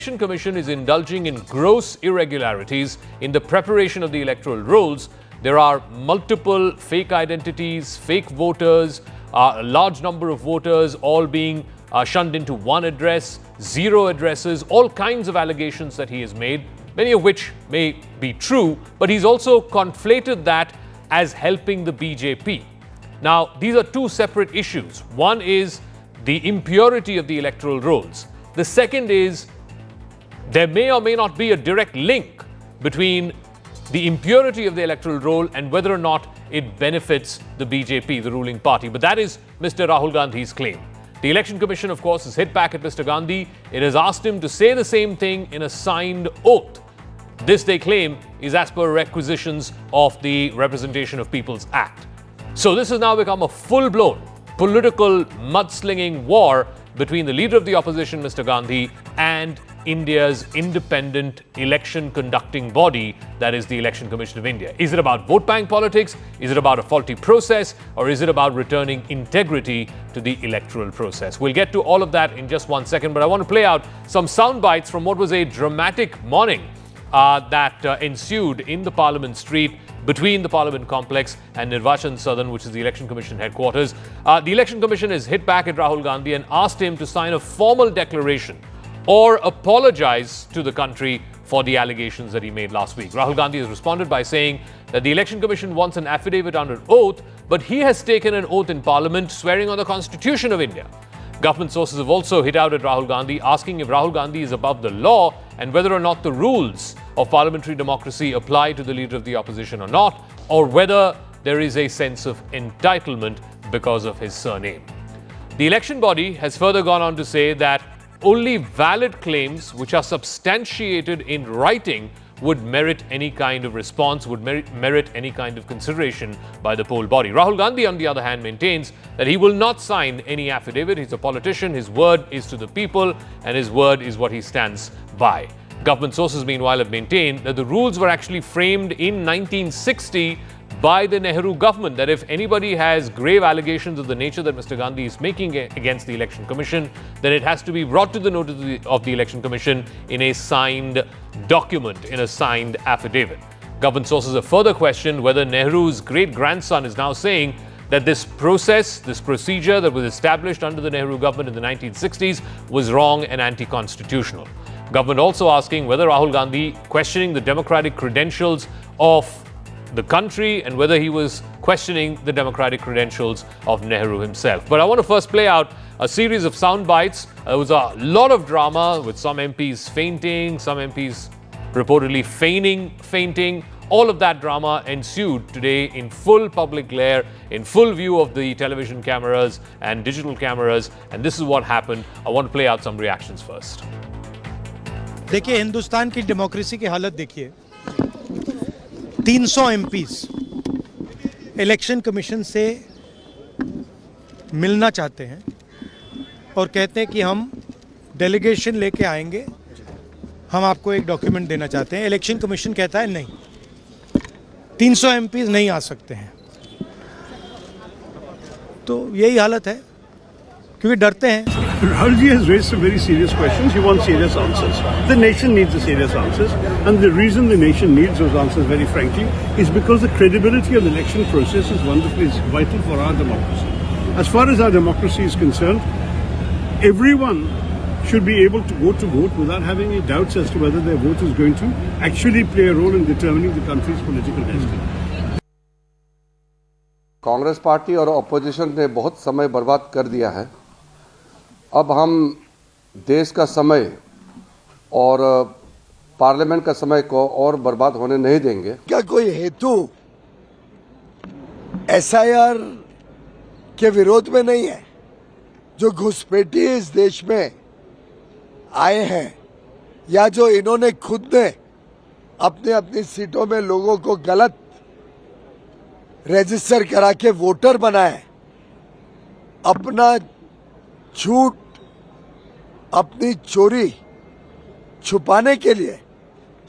Election Commission is indulging in gross irregularities in the preparation of the electoral rolls. There are multiple fake identities, fake voters, a large number of voters all being shunned into one address, 0 addresses, all kinds of allegations that he has made, many of which may be true, but he's also conflated that as helping the BJP. Now, these are two separate issues. One is the impurity of the electoral rolls. The second is there may or may not be a direct link between the impurity of the electoral roll and whether or not it benefits the BJP, the ruling party. But that is Mr. Rahul Gandhi's claim. The Election Commission, of course, has hit back at Mr. Gandhi. It has asked him to say the same thing in a signed oath. This, they claim, is as per requisitions of the Representation of People's Act. So this has now become a full-blown political mudslinging war between the leader of the opposition, Mr. Gandhi, and India's independent election conducting body, that is the Election Commission of India. Is it about vote bank politics? Is it about a faulty process? Or is it about returning integrity to the electoral process? We'll get to all of that in just 1 second, but I want to play out some sound bites from what was a dramatic morning that ensued in the Parliament Street between the Parliament Complex and Nirvachan Sadan, which is the Election Commission headquarters. The Election Commission has hit back at Rahul Gandhi and asked him to sign a formal declaration or apologize to the country for the allegations that he made last week. Rahul Gandhi has responded by saying that the Election Commission wants an affidavit under oath, but he has taken an oath in Parliament swearing on the Constitution of India. Government sources have also hit out at Rahul Gandhi, asking if Rahul Gandhi is above the law and whether or not the rules of parliamentary democracy apply to the leader of the opposition or not, or whether there is a sense of entitlement because of his surname. The election body has further gone on to say that only valid claims which are substantiated in writing would merit any kind of response, would merit any kind of consideration by the poll body. Rahul Gandhi, on the other hand, maintains that he will not sign any affidavit. He's a politician. His word is to the people, and his word is what he stands by. Government sources, meanwhile, have maintained that the rules were actually framed in 1960 by the Nehru government, that if anybody has grave allegations of the nature that Mr. Gandhi is making against the Election Commission, then it has to be brought to the notice of the Election Commission in a signed document, in a signed affidavit. Government sources have further questioned whether Nehru's great-grandson is now saying that this process, this procedure that was established under the Nehru government in the 1960s was wrong and anti-constitutional. Government also asking whether Rahul Gandhi questioning the democratic credentials of the country and whether he was questioning the democratic credentials of Nehru himself. But I want to first play out a series of sound bites. There was a lot of drama with some MPs fainting, some MPs reportedly feigning fainting. All of that drama ensued today in full public glare, in full view of the television cameras and digital cameras. And this is what happened. I want to play out some reactions first. देखिए, हिंदुस्तान की democracy की हालत देखिए। 300 MPs election commission से मिलना चाहते हैं और कहते हैं कि हम डेलीगेशन लेके आएंगे, हम आपको एक डॉक्यूमेंट देना चाहते हैं। इलेक्शन कमीशन कहता है नहीं, 300 एमपीज नहीं आ सकते हैं। तो यही हालत है, क्योंकि डरते हैं। Rahul ji has raised some very serious questions. He wants serious answers. The nation needs the serious answers. And the reason the nation needs those answers, very frankly, is because the credibility of the election process is wonderfully vital for our democracy. As far as our democracy is concerned, everyone should be able to go to vote without having any doubts as to whether their vote is going to actually play a role in determining the country's political destiny. Congress party और opposition ने बहुत समय बर्बाद कर दिया है। अब हम देश का समय और पार्लियामेंट का समय को और बर्बाद होने नहीं देंगे। क्या कोई हेतु एसआईआर के विरोध में नहीं है? जो घुसपैठी इस देश में आए हैं या जो इन्होंने खुद ने अपने अपनी सीटों में लोगों को गलत रजिस्टर करा के वोटर बनाए, अपना झूठ, अपनी चोरी छुपाने के लिए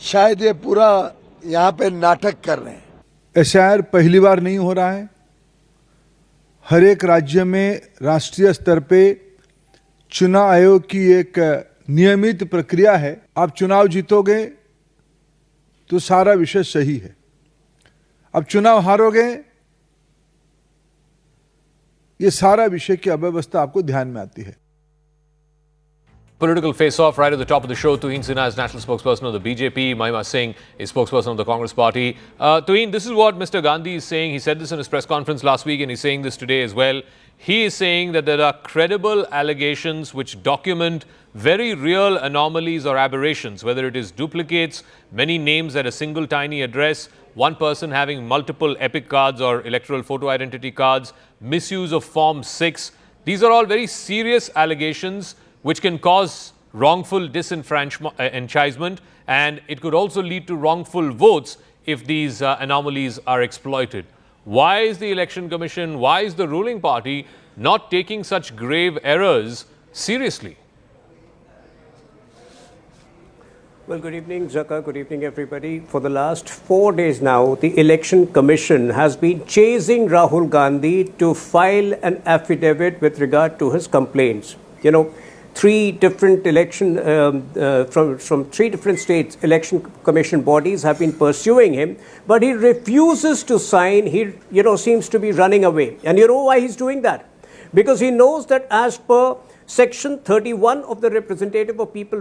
शायद ये पूरा यहाँ पे नाटक कर रहे हैं। एसआईआर पहली बार नहीं हो रहा है। हर एक राज्य में राष्ट्रीय स्तर पे चुनाव आयोग की एक नियमित प्रक्रिया है। आप चुनाव जीतोगे तो सारा विषय सही है, अब चुनाव हारोगे ये सारा विषय की अव्यवस्था आपको ध्यान में आती है। Political face-off right at the top of the show. Tuhin Sinha is national spokesperson of the BJP. Mahua Singh is spokesperson of the Congress party. Tuhin, this is what Mr. Gandhi is saying. He said this in his press conference last week and he's saying this today as well. He is saying that there are credible allegations which document very real anomalies or aberrations, whether it is duplicates, many names at a single tiny address, one person having multiple epic cards or electoral photo identity cards, misuse of Form 6. These are all very serious allegations which can cause wrongful disenfranchisement, and it could also lead to wrongful votes if these anomalies are exploited. Why is the Election Commission, why is the ruling party not taking such grave errors seriously? Well, good evening, Zaka. Good evening, everybody. For the last 4 days now, the Election Commission has been chasing Rahul Gandhi to file an affidavit with regard to his complaints. You know, three different from 3 different states, election commission bodies have been pursuing him, but he refuses to sign. He, seems to be running away. And you know why he's doing that? Because he knows that as per Section 31 of the Representation of People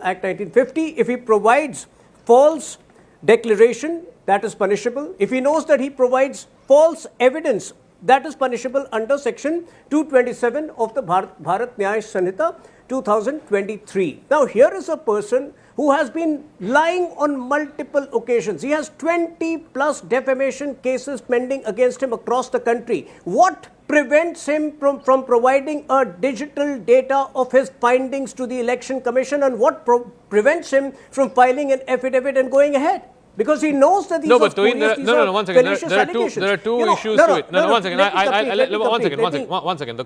Act 1950, if he provides false declaration, that is punishable. If he knows that he provides false evidence, that is punishable under Section 227 of the Bharat Nyaya Sanhita 2023. Now, here is a person who has been lying on multiple occasions. He has 20 plus defamation cases pending against him across the country. What prevents him from providing a digital data of his findings to the Election Commission, and what prevents him from filing an affidavit and going ahead? Because he knows that these are spurious, one second. There are two issues to it. One second. One second.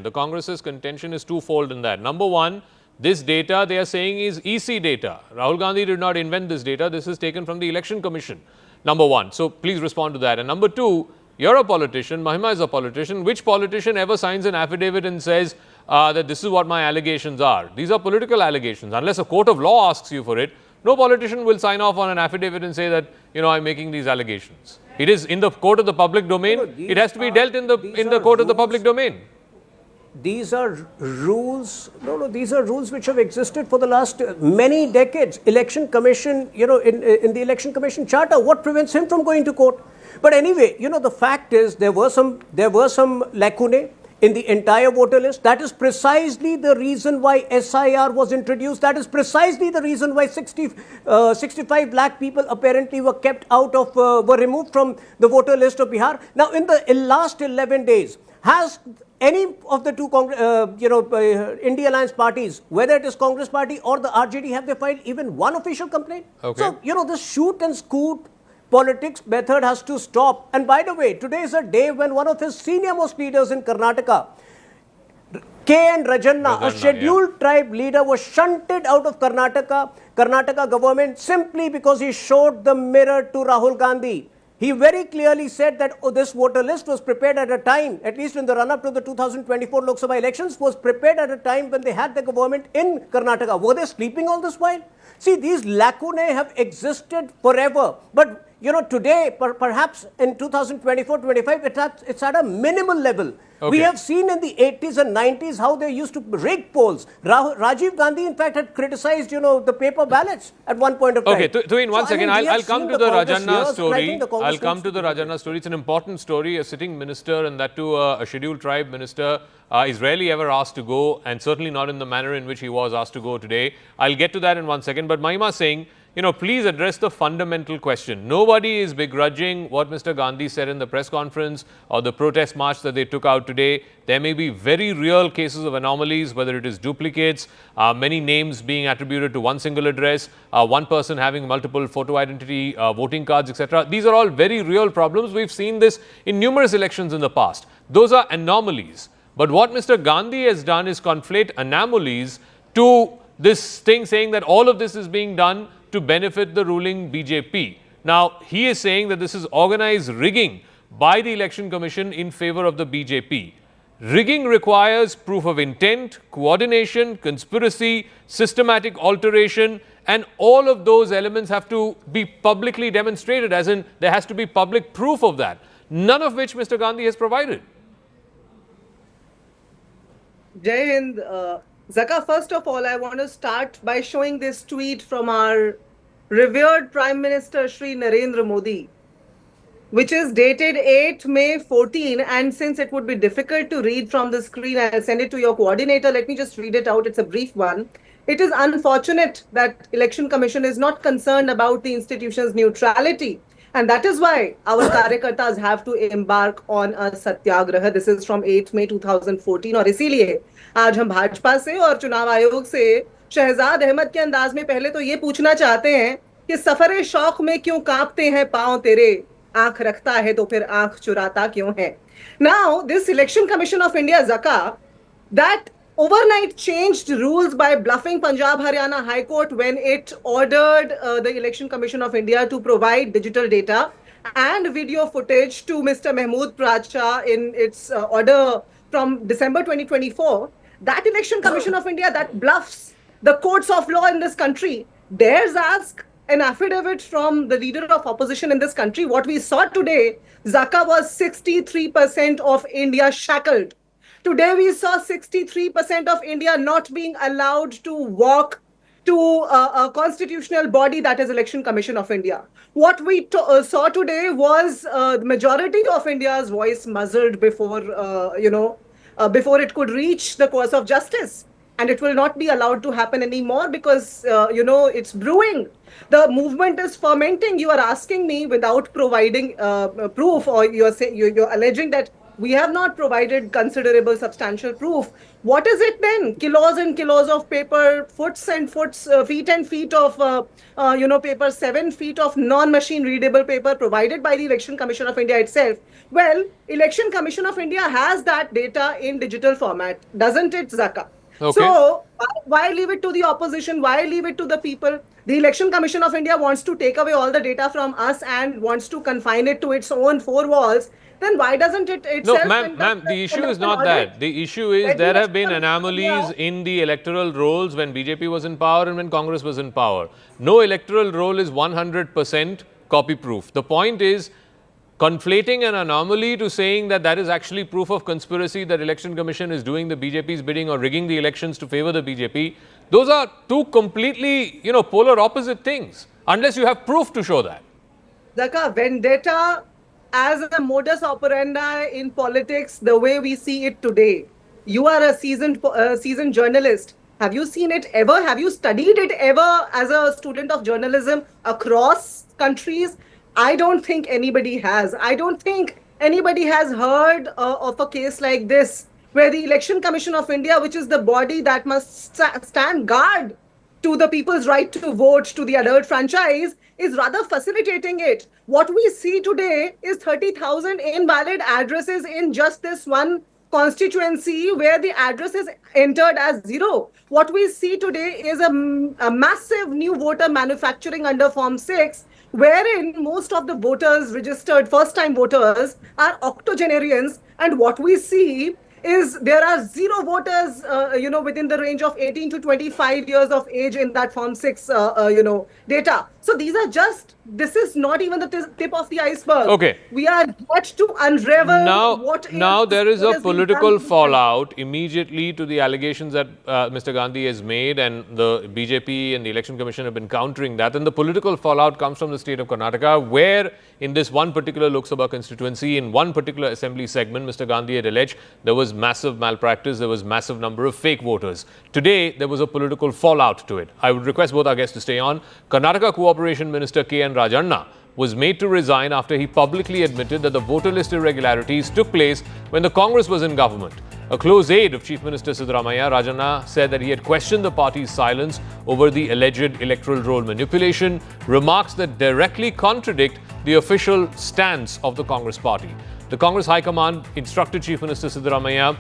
The Congress's contention is twofold in that. Number one, this data they are saying is EC data. Rahul Gandhi did not invent this data. This is taken from the Election Commission. Number one. So please respond to that. And number two, you're a politician. Mahima is a politician. Which politician ever signs an affidavit and says that this is what my allegations are? These are political allegations. Unless a court of law asks you for it, no politician will sign off on an affidavit and say that, I'm making these allegations. It is in the court of the public domain. It has to be dealt in the court of the public domain. These are rules. These are rules which have existed for the last many decades. Election Commission, in the Election Commission Charter, what prevents him from going to court? But anyway, the fact is there were some lacunae in the entire voter list. That is precisely the reason why SIR was introduced. That is precisely the reason why 65 lakh people apparently were kept out of, were removed from the voter list of Bihar. Now, in the last 11 days, has any of the two India Alliance parties, whether it is Congress party or the RJD, have they filed even one official complaint? Okay. So, this shoot and scoot politics method has to stop. And by the way, today is a day when one of his senior most leaders in Karnataka, K.N. Rajanna, a scheduled tribe leader, was shunted out of Karnataka government simply because he showed the mirror to Rahul Gandhi. He very clearly said that this voter list was prepared at a time, at least in the run-up to the 2024 Lok Sabha elections, was prepared at a time when they had the government in Karnataka. Were they sleeping all this while? See, these lacunae have existed forever. But, today, perhaps in 2024-25, it's at a minimal level. Okay. We have seen in the 80s and 90s how they used to rig polls. Rajiv Gandhi, in fact, had criticized, the paper ballots at one point of time. Okay, Tuhin, one second. I'll come to the Rajanna story. I'll come to the Rajanna story. It's an important story. A sitting minister, and that too a scheduled tribe minister, is rarely ever asked to go, and certainly not in the manner in which he was asked to go today. I'll get to that in 1 second. But Mahima saying, please address the fundamental question. Nobody is begrudging what Mr. Gandhi said in the press conference or the protest march that they took out today. There may be very real cases of anomalies, whether it is duplicates, many names being attributed to one single address, one person having multiple photo identity voting cards, etc. These are all very real problems. We've seen this in numerous elections in the past. Those are anomalies. But what Mr. Gandhi has done is conflate anomalies to this thing saying that all of this is being done to benefit the ruling BJP. Now, he is saying that this is organized rigging by the Election Commission in favor of the BJP. Rigging requires proof of intent, coordination, conspiracy, systematic alteration, and all of those elements have to be publicly demonstrated, as in there has to be public proof of that, none of which Mr. Gandhi has provided. Jai Hind. Zaka, first of all, I want to start by showing this tweet from our revered Prime Minister Shri Narendra Modi, which is dated 8 May 14. And since it would be difficult to read from the screen, I'll send it to your coordinator. Let me just read it out. It's a brief one. It is unfortunate that Election Commission is not concerned about the institution's neutrality. And that is why our कार्यकर्ताs have to embark on a satyagraha. This is from 8 May 2014. और इसीलिए आज हम भाजपा से और चुनाव आयोग से शहजाद अहमद के अंदाज में पहले तो ये पूछना चाहते हैं कि सफरे शौक में क्यों कांपते हैं पांव तेरे, आंख रखता है तो फिर आंख चुराता क्यों है. Now, this Election Commission of India, Zaka, that overnight changed rules by bluffing Punjab Haryana High Court when it ordered the Election Commission of India to provide digital data and video footage to Mr. Mahmood Pracha in its order from December 2024. That Election Commission of India that bluffs the courts of law in this country dares ask an affidavit from the leader of opposition in this country. What we saw today, Zaka, was 63% of India shackled. Today we saw 63% of India not being allowed to walk to a constitutional body, that is Election Commission of India. What we saw today was the majority of India's voice muzzled before, before it could reach the course of justice. And it will not be allowed to happen anymore because, it's brewing. The movement is fermenting. You are asking me without providing proof, or you're alleging that we have not provided considerable substantial proof. What is it then? Kilos and kilos of paper, foots and foots, feet and feet of, paper, 7 feet of non-machine readable paper provided by the Election Commission of India itself. Well, Election Commission of India has that data in digital format, doesn't it, Zaka? Okay. So, why leave it to the opposition? Why leave it to the people? The Election Commission of India wants to take away all the data from us and wants to confine it to its own four walls. Then why doesn't it itself... No, ma'am, the issue is not that. The issue is there have been anomalies in the electoral rolls when BJP was in power and when Congress was in power. No electoral roll is 100% copy-proof. The point is conflating an anomaly to saying that that is actually proof of conspiracy, that Election Commission is doing the BJP's bidding or rigging the elections to favor the BJP. Those are two completely, polar opposite things, unless you have proof to show that. Zaka, vendetta as a modus operandi in politics, the way we see it today. You are a seasoned journalist. Have you seen it ever? Have you studied it ever as a student of journalism across countries? I don't think anybody has. I don't think anybody has heard of a case like this, where the Election Commission of India, which is the body that must stand guard to the people's right to vote, to the adult franchise, is rather facilitating it. What we see today is 30,000 invalid addresses in just this one constituency where the address is entered as 0. What we see today is a massive new voter manufacturing under Form 6, wherein most of the voters, registered first-time voters, are octogenarians. And what we see is there are 0 voters, within the range of 18 to 25 years of age in that Form 6, data. So these are just, this is not even the tip of the iceberg. Okay. We are yet to unravel now there is a political fallout immediately to the allegations that Mr. Gandhi has made, and the BJP and the Election Commission have been countering that. And the political fallout comes from the state of Karnataka, where in this one particular Lok Sabha constituency, in one particular assembly segment, Mr. Gandhi had alleged there was massive malpractice, there was massive number of fake voters. Today, there was a political fallout to it. I would request both our guests to stay on. Karnataka Cooperation Minister K.N. Rajanna was made to resign after he publicly admitted that the voter list irregularities took place when the Congress was in government. A close aide of Chief Minister Siddaramaiah, Rajanna, said that he had questioned the party's silence over the alleged electoral roll manipulation, remarks that directly contradict the official stance of the Congress party. The Congress High Command instructed Chief Minister Siddaramaiah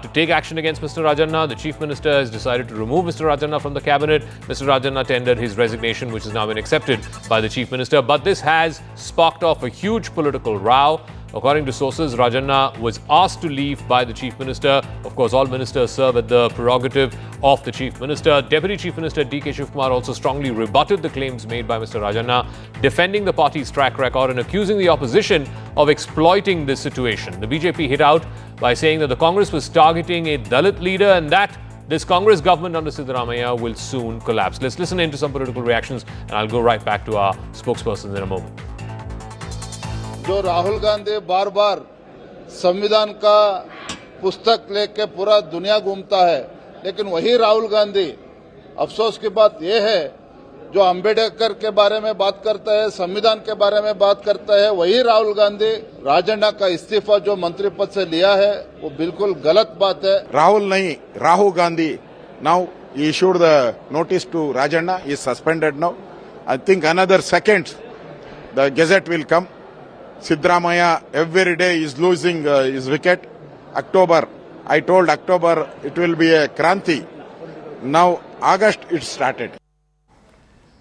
to take action against Mr. Rajanna. The Chief Minister has decided to remove Mr. Rajanna from the cabinet. Mr. Rajanna tendered his resignation, which has now been accepted by the Chief Minister. But this has sparked off a huge political row. According to sources, Rajanna was asked to leave by the Chief Minister. Of course, all ministers serve at the prerogative of the Chief Minister. Deputy Chief Minister D.K. Shivkumar also strongly rebutted the claims made by Mr. Rajanna, defending the party's track record and accusing the opposition of exploiting this situation. The BJP hit out by saying that the Congress was targeting a Dalit leader and that this Congress government under Siddaramaiah will soon collapse. Let's listen into some political reactions and I'll go right back to our spokespersons in a moment. जो राहुल गांधी बार बार संविधान का पुस्तक लेके पूरा दुनिया घूमता है, लेकिन वही राहुल गांधी अफसोस की बात यह है जो अंबेडकर के बारे में बात करता है, संविधान के बारे में बात करता है, वही राहुल गांधी राजन्ना का इस्तीफा जो मंत्री पद से लिया है वो बिल्कुल गलत बात है. राहुल नहीं, Rahul Gandhi now issued the notice to Rajanna. He is suspended now. I think another second the gazette will come. Siddaramaiah every day is losing his wicket. October, I told October it will be a Kranti. Now August it started.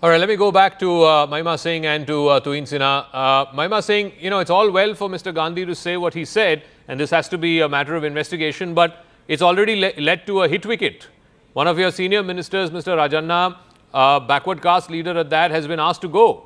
All right, let me go back to Mahima Singh and to Tuhin Sinha. Mahima Singh, you know, it's all well for Mr. Gandhi to say what he said, and this has to be a matter of investigation, but it's already led to a hit wicket. One of your senior ministers, Mr. Rajanna, backward caste leader at that, has been asked to go.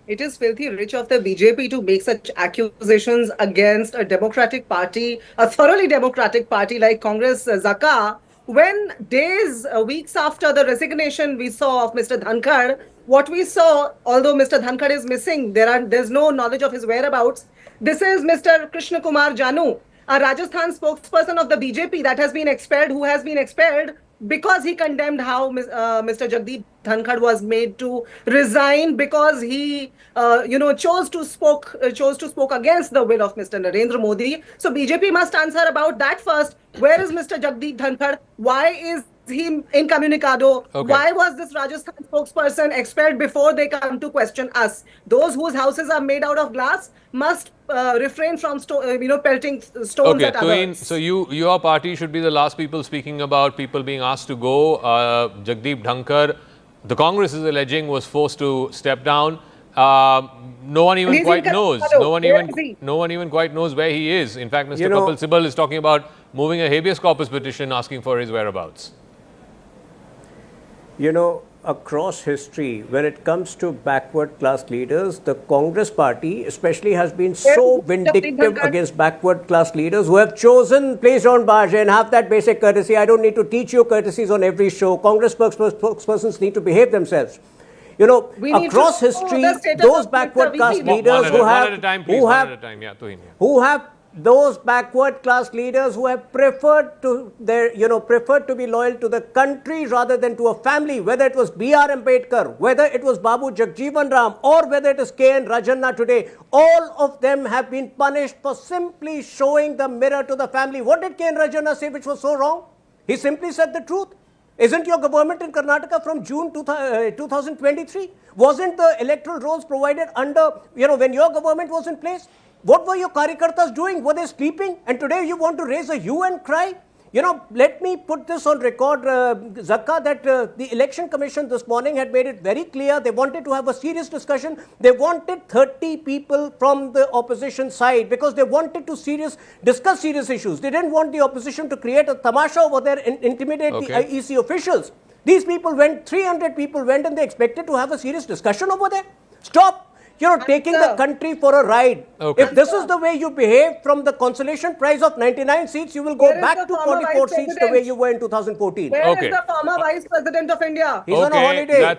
It is filthy rich of the BJP to make such accusations against a democratic party, a thoroughly democratic party like Congress Zaka, when days, weeks after the resignation we saw of Mr. Dhankar, what we saw, although Mr. Dhankar is missing, there's no knowledge of his whereabouts. This is Mr. Krishna Kumar Janu, a Rajasthan spokesperson of the BJP that has been expelled, who has been expelled because he condemned how Mr. Jagdeep Dhankar was made to resign because he, chose to spoke against the will of Mr. Narendra Modi. So BJP must answer about that first. Where is Mr. Jagdeep Dhankar? Why is he incommunicado? Okay. Why was this Rajasthan spokesperson expelled before they come to question us? Those whose houses are made out of glass must refrain from pelting stones at others. So your party should be the last people speaking about people being asked to go. Jagdeep Dhankar, the Congress is alleging, was forced to step down. No one even quite knows. No one even quite knows where he is. In fact, Mr. Kapil Sibal is talking about moving a habeas corpus petition asking for his whereabouts. You know, across history, when it comes to backward class leaders, the Congress party especially has been so vindictive against backward class leaders who have chosen place on barge and have that basic courtesy. I don't need to teach you courtesies on every show. Congress spokespersons need to behave themselves. You know, across history, those backward class leaders those backward class leaders who have preferred to be loyal to the country rather than to a family, whether it was B.R. Ambedkar, whether it was Babu Jagjeevan Ram, or whether it is K.N. Rajanna today, all of them have been punished for simply showing the mirror to the family. What did K.N. Rajanna say which was so wrong? He simply said the truth. Isn't your government in Karnataka from June 2023? Wasn't the electoral rolls provided under, when your government was in place? What were your Karyakartas doing? Were they sleeping? And today you want to raise a hue and cry? Let me put this on record, Zakka, that the Election Commission this morning had made it very clear. They wanted to have a serious discussion. They wanted 30 people from the opposition side because they wanted to discuss serious issues. They didn't want the opposition to create a tamasha over there and intimidate the IEC officials. These people went, 300 people went, and they expected to have a serious discussion over there. Stop! Taking the country for a ride. Okay. If this is the way you behave from the consolation prize of 99 seats, you will go back to 44 seats the way you were in 2014. Where is the former Vice President of India? He's on a holiday.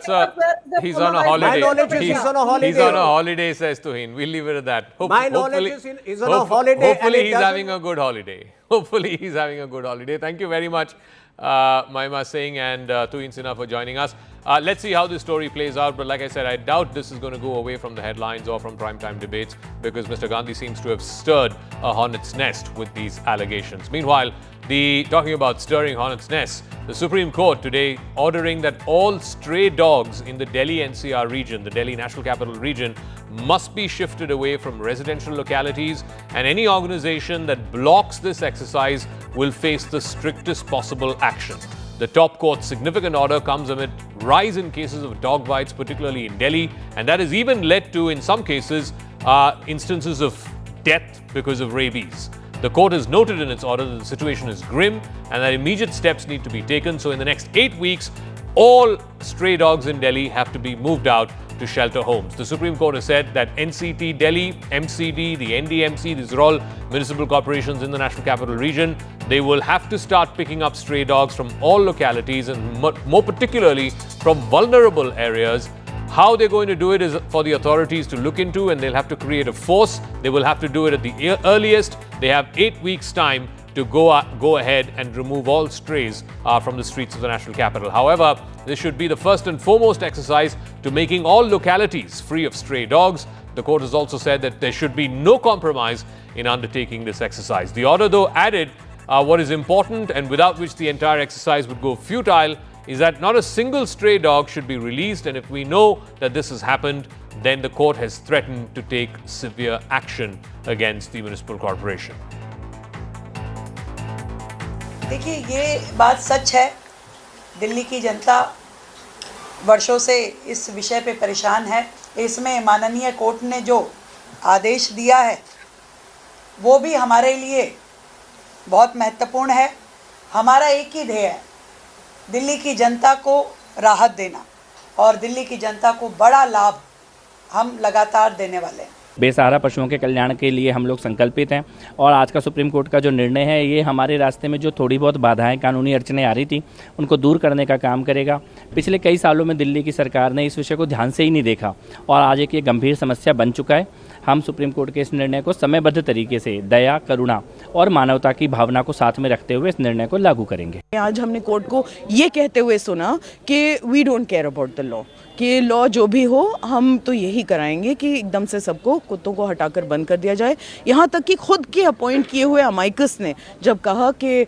He's on a holiday. My knowledge is he's on a holiday. He's on a holiday, says Tuhin. We'll leave it at that. My knowledge is he's on a holiday. Hopefully he's having a good holiday. Hopefully he's having a good holiday. Thank you very much, Mahima Singh and Tuhin Sinha, for joining us. Let's see how this story plays out. But like I said, I doubt this is going to go away from the headlines or from primetime debates because Mr. Gandhi seems to have stirred a hornet's nest with these allegations. Meanwhile, talking about stirring hornet's nests, the Supreme Court today ordering that all stray dogs in the Delhi NCR region, the Delhi National Capital Region, must be shifted away from residential localities, and any organization that blocks this exercise will face the strictest possible action. The top court's significant order comes amid rise in cases of dog bites, particularly in Delhi, and that has even led to, in some cases, instances of death because of rabies. The court has noted in its order that the situation is grim and that immediate steps need to be taken. So in the next 8 weeks, all stray dogs in Delhi have to be moved out to shelter homes. The Supreme Court has said that NCT Delhi, MCD, the NDMC, these are all municipal corporations in the National Capital Region, they will have to start picking up stray dogs from all localities and more particularly from vulnerable areas. How they're going to do it is for the authorities to look into, and they'll have to create a force. They will have to do it at the earliest. They have 8 weeks' time to go ahead and remove all strays from the streets of the national capital. However, this should be the first and foremost exercise to making all localities free of stray dogs. The court has also said that there should be no compromise in undertaking this exercise. The order, though, added what is important and without which the entire exercise would go futile is that not a single stray dog should be released, and if we know that this has happened, then the court has threatened to take severe action against the municipal corporation. देखिए, ये बात सच है। दिल्ली की जनता वर्षों से इस विषय पे परेशान है। इसमें माननीय कोर्ट ने जो आदेश दिया है वो भी हमारे लिए बहुत महत्वपूर्ण है। हमारा एक ही ध्येय है, दिल्ली की जनता को राहत देना, और दिल्ली की जनता को बड़ा लाभ हम लगातार देने वाले हैं। बेसहारा पशुओं के कल्याण के लिए हम लोग संकल्पित हैं, और आज का सुप्रीम कोर्ट का जो निर्णय है ये हमारे रास्ते में जो थोड़ी बहुत बाधाएं, कानूनी अड़चनें आ रही थी, उनको दूर करने का काम करेगा। पिछले कई सालों में दिल्ली की सरकार ने इस विषय को ध्यान से ही नहीं देखा, और आज एक ये गंभीर समस्या बन चुका है। हम सुप्रीम कोर्ट के इस निर्णय को समयबद्ध तरीके से दया, करुणा और मानवता की भावना को साथ में रखते हुए इस निर्णय को लागू करेंगे। आज हमने कोर्ट को ये कहते हुए सुना कि we don't care about the law, कि लॉ जो भी हो हम तो यही कराएंगे कि एकदम से सबको कुत्तों को हटाकर बंद कर दिया जाए। यहाँ तक कि खुद के अपॉइंट किए हुए अमाइकस ने जब कहा कि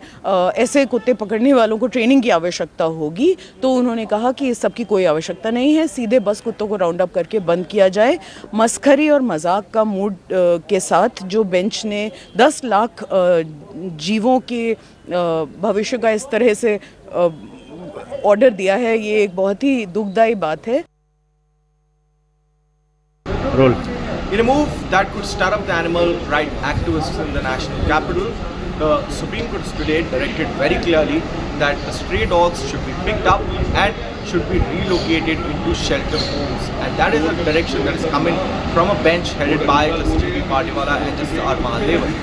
ऐसे कुत्ते पकड़ने वालों को ट्रेनिंग की आवश्यकता होगी, तो उन्होंने कहा कि इस सब की कोई आवश्यकता नहीं है, सीधे बस कुत्तों को राउंड अप करके बंद किया जाए। मस्खरी और मजाक का मूड के साथ जो बेंच ने 10 लाख जीवों के भविष्य का इस तरह से ऑर्डर दिया है, ये एक बहुत ही दुखदायी बात है। Roll. In a move that could stir up the animal rights activists in the national capital, the Supreme Court today directed very clearly that the stray dogs should be picked up and should be relocated into shelter homes, and that is a direction that is coming from a bench headed by Justice T. Pardiwala and Justice R. Mahadevan.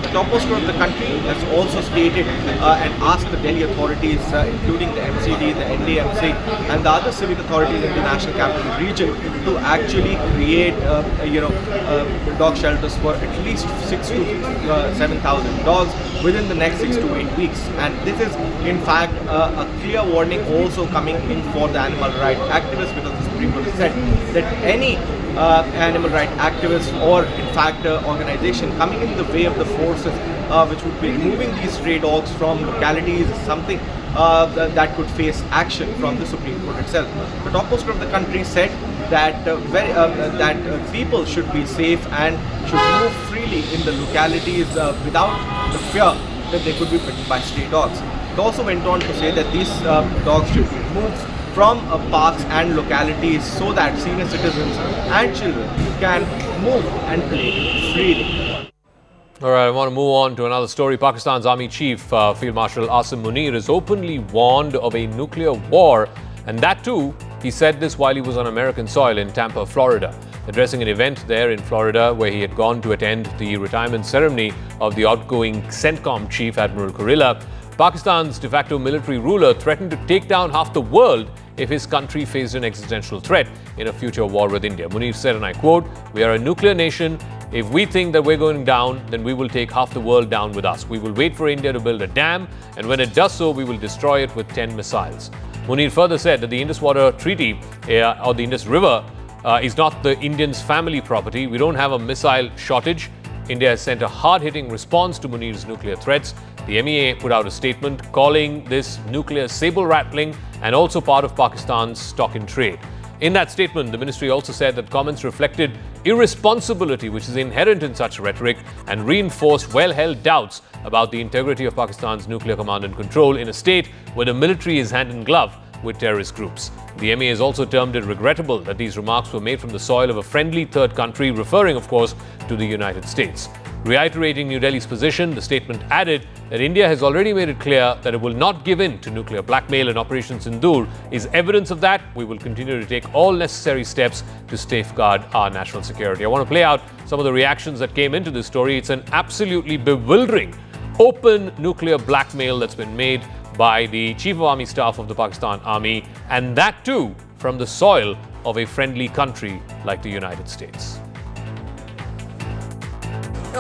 The topmost court of the country has also stated and asked the Delhi authorities, including the MCD, the NDMC, and the other civic authorities in the National Capital Region, to actually create, dog shelters for at least 6,000 to 7,000 dogs within the next 6 to 8 weeks. And this is, in fact, a clear warning also coming in for the animal rights activists, because the Supreme Court has said that any animal rights activist or, in fact, organization coming in the way of the forces which would be removing these stray dogs from localities is something that could face action from the Supreme Court itself. The topmost court of the country said that people should be safe and should move freely in the localities without the fear that they could be bitten by stray dogs. It also went on to say that these dogs should be removed from parks and localities so that senior citizens and children can move and play freely. All right, I want to move on to another story. Pakistan's Army Chief, Field Marshal Asim Munir, is openly warned of a nuclear war, and that too, he said this while he was on American soil in Tampa, Florida. Addressing an event there in Florida where he had gone to attend the retirement ceremony of the outgoing CENTCOM chief, Admiral Kurilla, Pakistan's de facto military ruler threatened to take down half the world if his country faced an existential threat in a future war with India. Munir said, and I quote, "We are a nuclear nation. If we think that we're going down, then we will take half the world down with us. We will wait for India to build a dam, and when it does so, we will destroy it with 10 missiles. Munir further said that the Indus Water Treaty, or the Indus River, is not the Indians' family property. We don't have a missile shortage. India has sent a hard-hitting response to Munir's nuclear threats. The MEA put out a statement calling this nuclear saber-rattling and also part of Pakistan's stock-in-trade. In that statement, the ministry also said that comments reflected irresponsibility, which is inherent in such rhetoric, and reinforced well-held doubts about the integrity of Pakistan's nuclear command and control in a state where the military is hand in glove with terrorist groups. The MA has also termed it regrettable that these remarks were made from the soil of a friendly third country, referring, of course, to the United States. Reiterating New Delhi's position, the statement added that India has already made it clear that it will not give in to nuclear blackmail, and Operation Sindoor is evidence of that. We will continue to take all necessary steps to safeguard our national security. I want to play out some of the reactions that came into this story. It's an absolutely bewildering, open nuclear blackmail that's been made by the Chief of Army Staff of the Pakistan Army, and that too from the soil of a friendly country like the United States.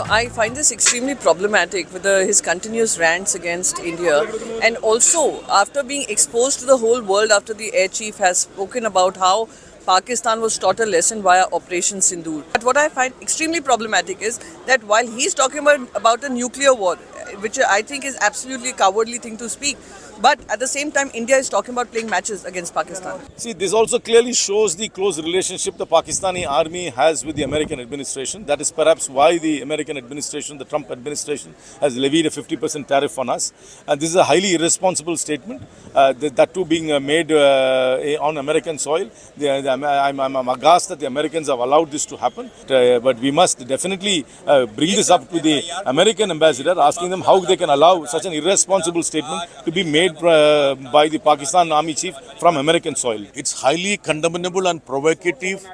I find this extremely problematic with his continuous rants against India, and also after being exposed to the whole world after the air chief has spoken about how Pakistan was taught a lesson via Operation Sindoor. But what I find extremely problematic is that while he's talking about a nuclear war, which I think is absolutely a cowardly thing to speak, but at the same time India is talking about playing matches against Pakistan. See, this also clearly shows the close relationship the Pakistani army has with the American administration. That is perhaps why the American administration, the Trump administration, has levied a 50% tariff on us. And this is a highly irresponsible statement, that too being made on American soil. I'm aghast that the Americans have allowed this to happen. But we must definitely bring this up to the American ambassador, asking them how they can allow such an irresponsible statement to be made by the Pakistan Army chief from American soil. It's highly condemnable and provocative,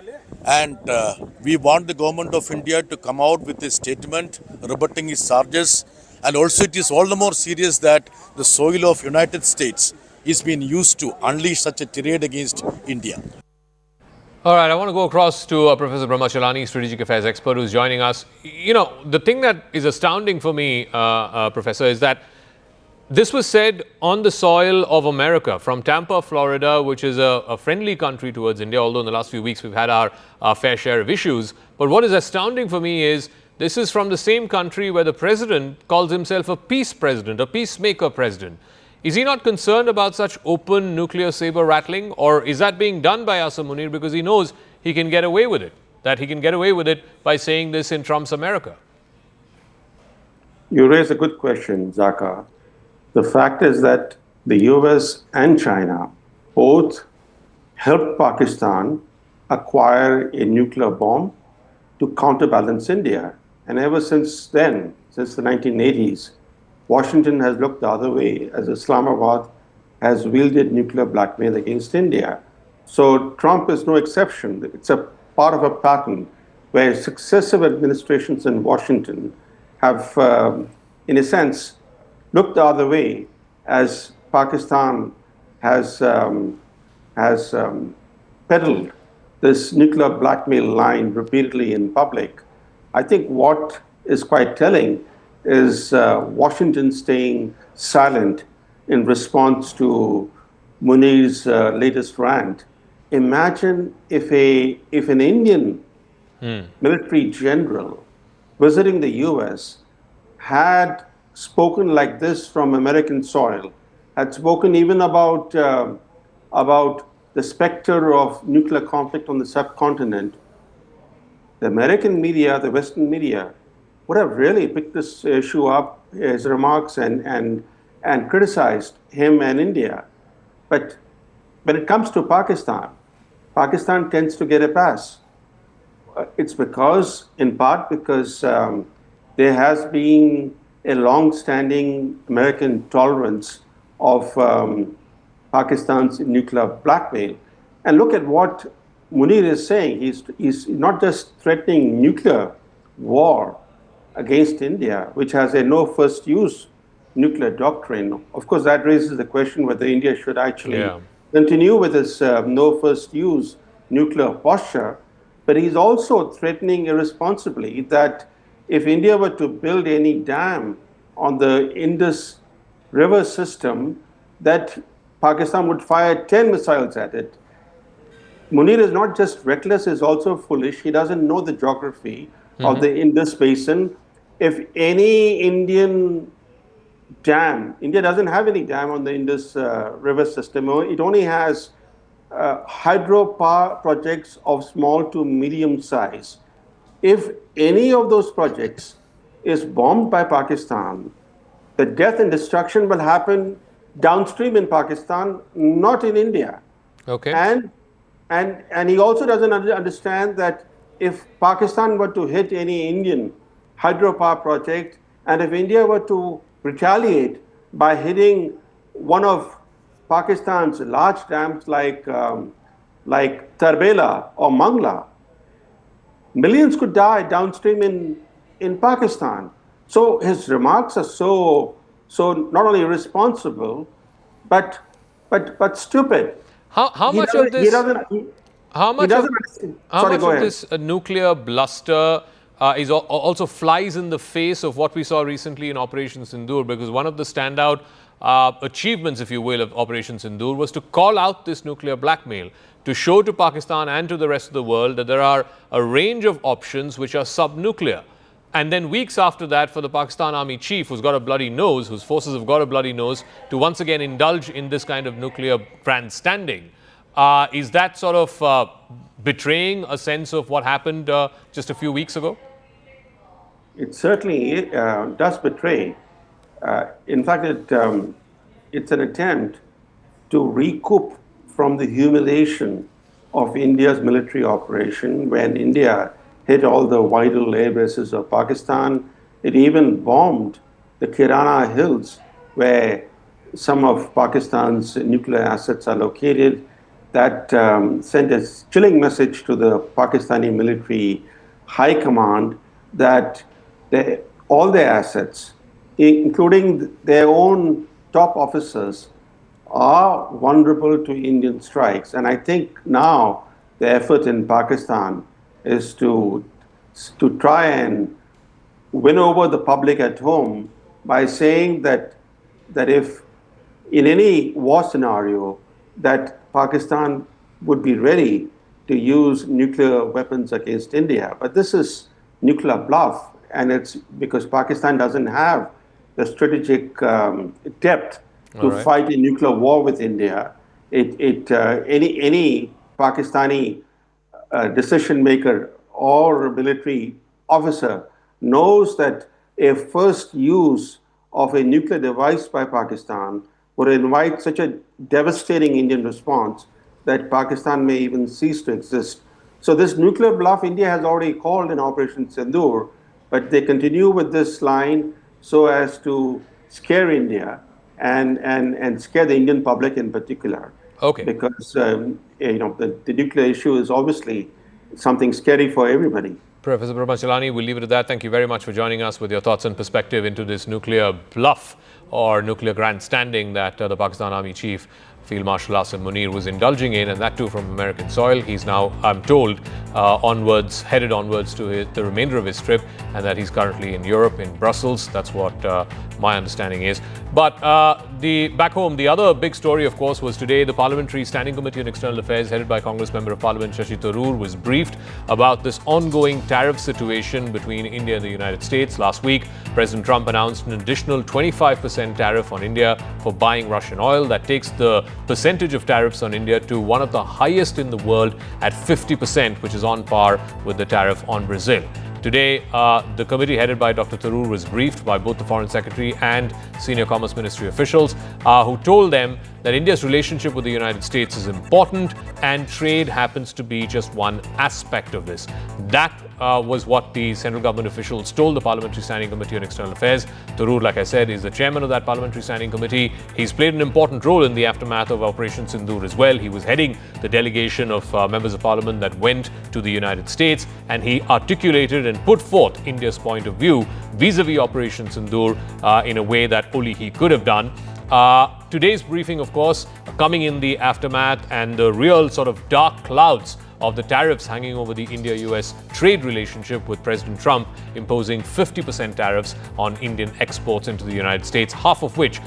and we want the government of India to come out with a statement rebutting its charges. And also it is all the more serious that the soil of United States is being used to unleash such a tirade against India. All right, I want to go across to Professor Brahmachalani, strategic affairs expert, who's joining us. You know, the thing that is astounding for me, Professor, is that this was said on the soil of America, from Tampa, Florida, which is a friendly country towards India, although in the last few weeks we've had our fair share of issues. But what is astounding for me is this is from the same country where the president calls himself a peace president, a peacemaker president. Is he not concerned about such open nuclear saber rattling, or is that being done by Asim Munir because he knows he can get away with it, that he can get away with it by saying this in Trump's America? You raise a good question, Zaka. The fact is that the US and China both helped Pakistan acquire a nuclear bomb to counterbalance India. And ever since then, since the 1980s, Washington has looked the other way as Islamabad has wielded nuclear blackmail against India. So Trump is no exception. It's a part of a pattern where successive administrations in Washington have, in a sense, looked the other way as Pakistan has peddled this nuclear blackmail line repeatedly in public. I think what is quite telling is Washington staying silent in response to Munir's latest rant. Imagine if an Indian military general visiting the US had spoken like this from American soil, had spoken even about the specter of nuclear conflict on the subcontinent, the American media, the Western media, would have really picked this issue up, his remarks, and criticized him and India. But when it comes to Pakistan, Pakistan tends to get a pass. It's because, in part, because there has been a long-standing American tolerance of Pakistan's nuclear blackmail. And look at what Munir is saying. He's not just threatening nuclear war against India, which has a no first use nuclear doctrine. Of course, that raises the question whether India should actually continue with this no first use nuclear posture. But he's also threatening irresponsibly that if India were to build any dam on the Indus River system, that Pakistan would fire 10 missiles at it. Munir is not just reckless, he's also foolish. He doesn't know the geography of the Indus Basin. If any Indian dam, India doesn't have any dam on the Indus River system. It only has hydropower projects of small to medium size. If any of those projects is bombed by Pakistan, the death and destruction will happen downstream in Pakistan, not in India. Okay. And he also doesn't understand that if Pakistan were to hit any Indian hydropower project, and if India were to retaliate by hitting one of Pakistan's large dams like Tarbela or Mangla, millions could die downstream in Pakistan. So his remarks are so not only irresponsible, but stupid. How much of this? How much of this nuclear bluster also flies in the face of what we saw recently in Operation Sindoor? Because one of the standout achievements, if you will, of Operation Sindoor was to call out this nuclear blackmail, to show to Pakistan and to the rest of the world that there are a range of options which are sub-nuclear. And then weeks after that, for the Pakistan Army chief, who's got a bloody nose, whose forces have got a bloody nose, to once again indulge in this kind of nuclear grandstanding. Is that sort of betraying a sense of what happened just a few weeks ago? It certainly does betray. In fact, it's an attempt to recoup from the humiliation of India's military operation when India hit all the vital air bases of Pakistan. It even bombed the Kirana Hills, where some of Pakistan's nuclear assets are located. That sent a chilling message to the Pakistani military high command that all their assets, including their own top officers, are vulnerable to Indian strikes. And I think now the effort in Pakistan is to try and win over the public at home by saying that if in any war scenario that Pakistan would be ready to use nuclear weapons against India. But this is nuclear bluff, and it's because Pakistan doesn't have the strategic depth to fight a nuclear war with India. Any Pakistani decision maker or military officer knows that a first use of a nuclear device by Pakistan would invite such a devastating Indian response that Pakistan may even cease to exist. So this nuclear bluff India has already called in Operation Sindoor, but they continue with this line so as to scare India and scare the Indian public in particular. Okay. Because the nuclear issue is obviously something scary for everybody. Professor Brahmachalani, we'll leave it at that. Thank you very much for joining us with your thoughts and perspective into this nuclear bluff or nuclear grandstanding that the Pakistan Army Chief, Field Marshal Asim Munir, was indulging in, and that too from American soil. He's now, I'm told, headed onwards to the remainder of his trip, and that he's currently in Europe, in Brussels. That's what my understanding is. But back home, the other big story, of course, was today the Parliamentary Standing Committee on External Affairs, headed by Congress Member of Parliament Shashi Tharoor, was briefed about this ongoing tariff situation between India and the United States. Last week, President Trump announced an additional 25% tariff on India for buying Russian oil. That takes the percentage of tariffs on India to one of the highest in the world at 50%, which is on par with the tariff on Brazil. Today, the committee headed by Dr. Tharoor was briefed by both the Foreign Secretary and senior Commerce Ministry officials who told them that India's relationship with the United States is important and trade happens to be just one aspect of this. That was what the central government officials told the Parliamentary Standing Committee on External Affairs. Tharoor, like I said, is the chairman of that Parliamentary Standing Committee. He's played an important role in the aftermath of Operation Sindoor as well. He was heading the delegation of members of Parliament that went to the United States, and he articulated and put forth India's point of view vis-a-vis Operation Sindoor in a way that only he could have done. Today's briefing, of course, coming in the aftermath and the real sort of dark clouds of the tariffs hanging over the India-US trade relationship, with President Trump imposing 50% tariffs on Indian exports into the United States, half of which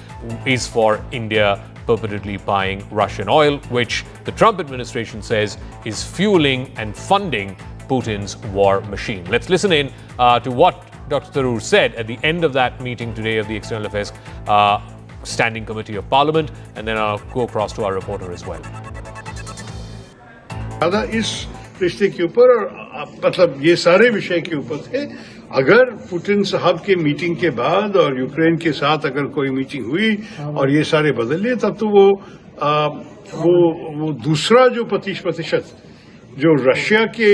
is for India purportedly buying Russian oil, which the Trump administration says is fueling and funding Putin's war machine. Let's listen in to what Dr. Tharoor said at the end of that meeting today of the External Affairs Standing Committee of Parliament, and then I'll go across to our reporter as well. ज़्यादा इस रिश्ते के ऊपर और मतलब ये सारे विषय के ऊपर थे। अगर पुतिन साहब के मीटिंग के बाद और यूक्रेन के साथ अगर कोई मीटिंग हुई और ये सारे बदल लिए, तब तो वो दूसरा जो 25% जो रशिया के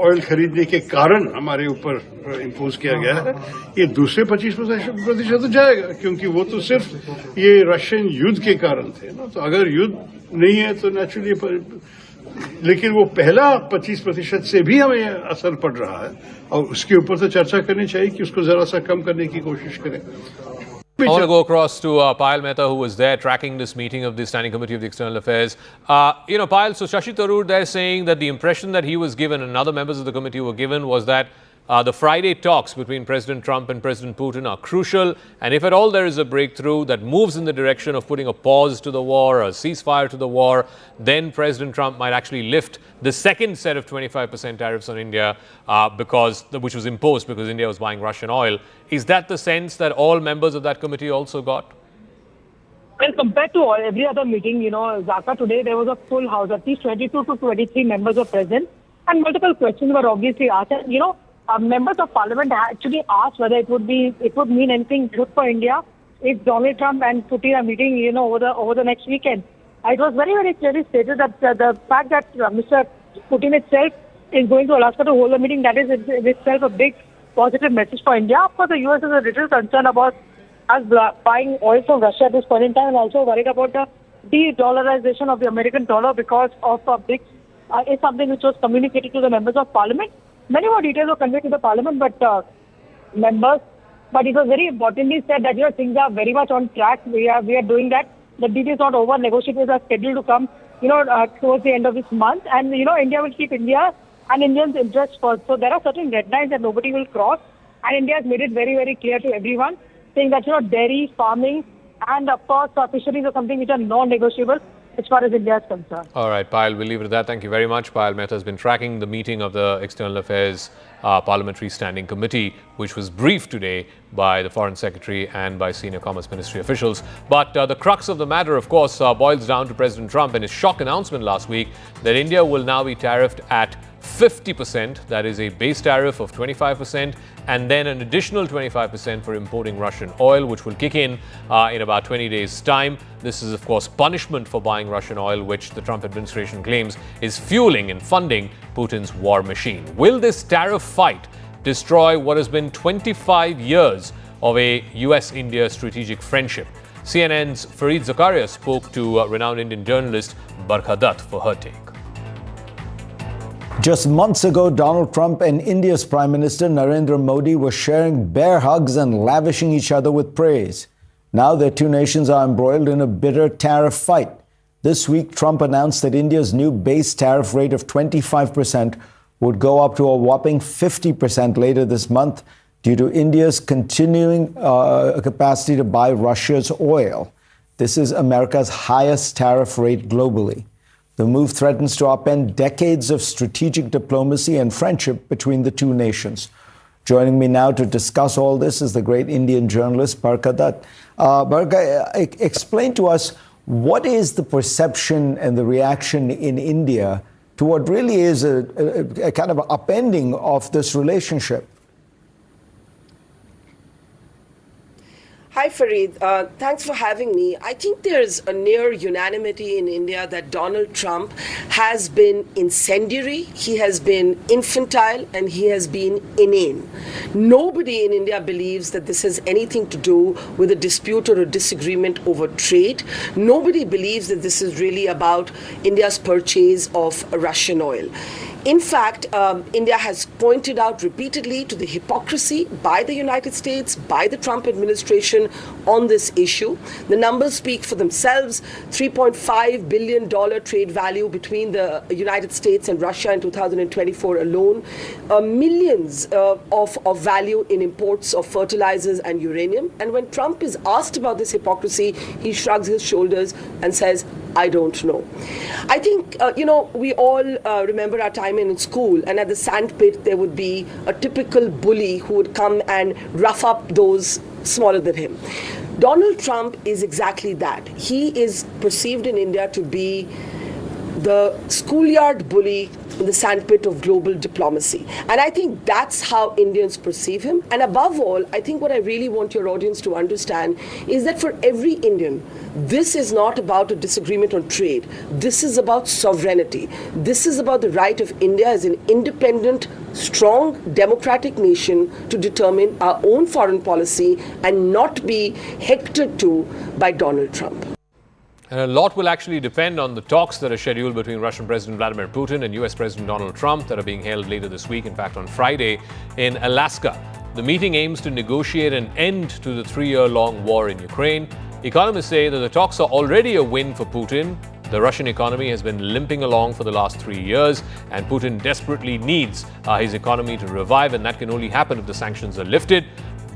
ऑयल खरीदने के कारण हमारे ऊपर इम्पोज किया गया है, ये दूसरे 25% तो जाएगा, क्योंकि वो तो सिर्फ ये रशियन युद्ध के कारण थे ना। तो अगर युद्ध नहीं है तो नेचुरली, लेकिन वो पहला 25% से भी हमें असर पड़ रहा है और उसके ऊपर तो चर्चा करनी चाहिए कि उसको जरा सा कम करने की कोशिश करें। I want to go across to Payal Mehta, who was there tracking this meeting of the Standing Committee of the External Affairs. Payal, so Shashi Tharoor there saying that the impression that he was given and other members of the committee were given was that the Friday talks between President Trump and President Putin are crucial, and if at all there is a breakthrough that moves in the direction of putting a pause to the war, a ceasefire to the war, then President Trump might actually lift the second set of 25% tariffs on India, which was imposed because India was buying Russian oil. Is that the sense that all members of that committee also got? Well, compared to every other meeting, Zaka, today there was a full house. At least 22 to 23 members were present, and multiple questions were obviously asked. And, members of parliament actually asked whether it would mean anything good for India if Donald Trump and Putin are meeting, over the next weekend. It was very, very clearly stated that the fact that Mr. Putin itself is going to Alaska to hold a meeting, that is itself a big positive message for India. Of course, the US is a little concerned about us buying oil from Russia at this point in time, and also worried about the de-dollarization of the American dollar because of BRICS. Is something which was communicated to the members of parliament. Many more details were conveyed to the parliament, but it was very importantly said that things are very much on track. We are doing that. The deal is not over. Negotiations are scheduled to come, towards the end of this month, and India will keep India and Indians' interests first. So there are certain red lines that nobody will cross, and India has made it very, very clear to everyone, saying that dairy, farming, and of course fisheries are something which are non-negotiable as far as India is concerned. All right, Payal, we'll leave it at that. Thank you very much. Payal Mehta has been tracking the meeting of the External Affairs Parliamentary Standing Committee, which was briefed today by the Foreign Secretary and by senior Commerce Ministry officials. But the crux of the matter, of course, boils down to President Trump and his shock announcement last week that India will now be tariffed at 50%, that is a base tariff of 25%, and then an additional 25% for importing Russian oil, which will kick in about 20 days' time. This is, of course, punishment for buying Russian oil, which the Trump administration claims is fueling and funding Putin's war machine. Will this tariff fight destroy what has been 25 years of a US-India strategic friendship? CNN's Fareed Zakaria spoke to renowned Indian journalist Barkha Dutt for her take. Just months ago, Donald Trump and India's Prime Minister Narendra Modi were sharing bear hugs and lavishing each other with praise. Now their two nations are embroiled in a bitter tariff fight. This week, Trump announced that India's new base tariff rate of 25% would go up to a whopping 50% later this month due to India's continuing capacity to buy Russia's oil. This is America's highest tariff rate globally. The move threatens to upend decades of strategic diplomacy and friendship between the two nations. Joining me now to discuss all this is the great Indian journalist Barkha Dutt. Barkha, explain to us, what is the perception and the reaction in India to what really is a kind of upending of this relationship? Hi, Fareed. Thanks for having me. I think there's a near unanimity in India that Donald Trump has been incendiary, he has been infantile, and he has been inane. Nobody in India believes that this has anything to do with a dispute or a disagreement over trade. Nobody believes that this is really about India's purchase of Russian oil. In fact, India has pointed out repeatedly to the hypocrisy by the United States, by the Trump administration on this issue. The numbers speak for themselves. $3.5 billion trade value between the United States and Russia in 2024 alone. Millions of value in imports of fertilizers and uranium. And when Trump is asked about this hypocrisy, he shrugs his shoulders and says, I don't know. I think, we all remember our time in school, and at the sandpit there would be a typical bully who would come and rough up those smaller than him. Donald Trump is exactly that. He is perceived in India to be the schoolyard bully in the sandpit of global diplomacy. And I think that's how Indians perceive him. And above all, I think what I really want your audience to understand is that for every Indian, this is not about a disagreement on trade. This is about sovereignty. This is about the right of India as an independent, strong, democratic nation to determine our own foreign policy and not be hectored to by Donald Trump. And a lot will actually depend on the talks that are scheduled between Russian President Vladimir Putin and US President Donald Trump that are being held later this week, in fact on Friday, in Alaska. The meeting aims to negotiate an end to the 3-year-long war in Ukraine. Economists say that the talks are already a win for Putin. The Russian economy has been limping along for the last 3 years, and Putin desperately needs his economy to revive, and that can only happen if the sanctions are lifted.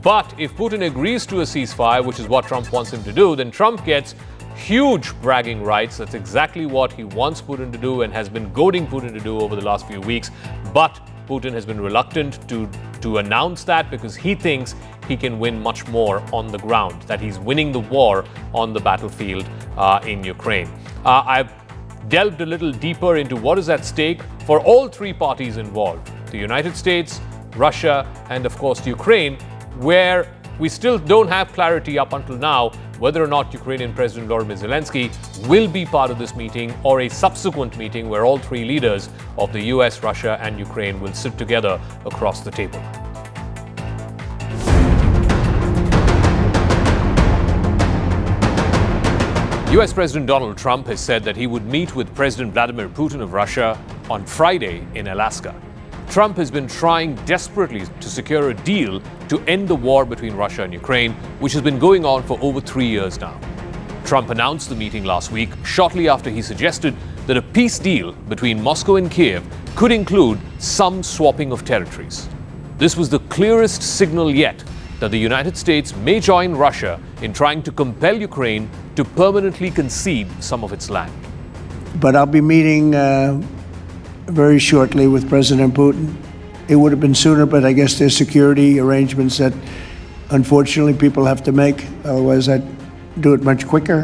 But if Putin agrees to a ceasefire, which is what Trump wants him to do, then Trump gets huge bragging rights. That's exactly what he wants Putin to do and has been goading Putin to do over the last few weeks. But Putin has been reluctant to announce that because he thinks he can win much more on the ground, that he's winning the war on the battlefield in Ukraine. I've delved a little deeper into what is at stake for all three parties involved, the United States, Russia, and of course Ukraine, where we still don't have clarity up until now whether or not Ukrainian President Volodymyr Zelensky will be part of this meeting or a subsequent meeting where all three leaders of the US, Russia, and Ukraine will sit together across the table. US President Donald Trump has said that he would meet with President Vladimir Putin of Russia on Friday in Alaska. Trump has been trying desperately to secure a deal to end the war between Russia and Ukraine, which has been going on for over 3 years now. Trump announced the meeting last week, shortly after he suggested that a peace deal between Moscow and Kiev could include some swapping of territories. This was the clearest signal yet that the United States may join Russia in trying to compel Ukraine to permanently concede some of its land. But I'll be meeting very shortly with President Putin. It would have been sooner, but I guess there's security arrangements that unfortunately people have to make. Otherwise, I'd do it much quicker.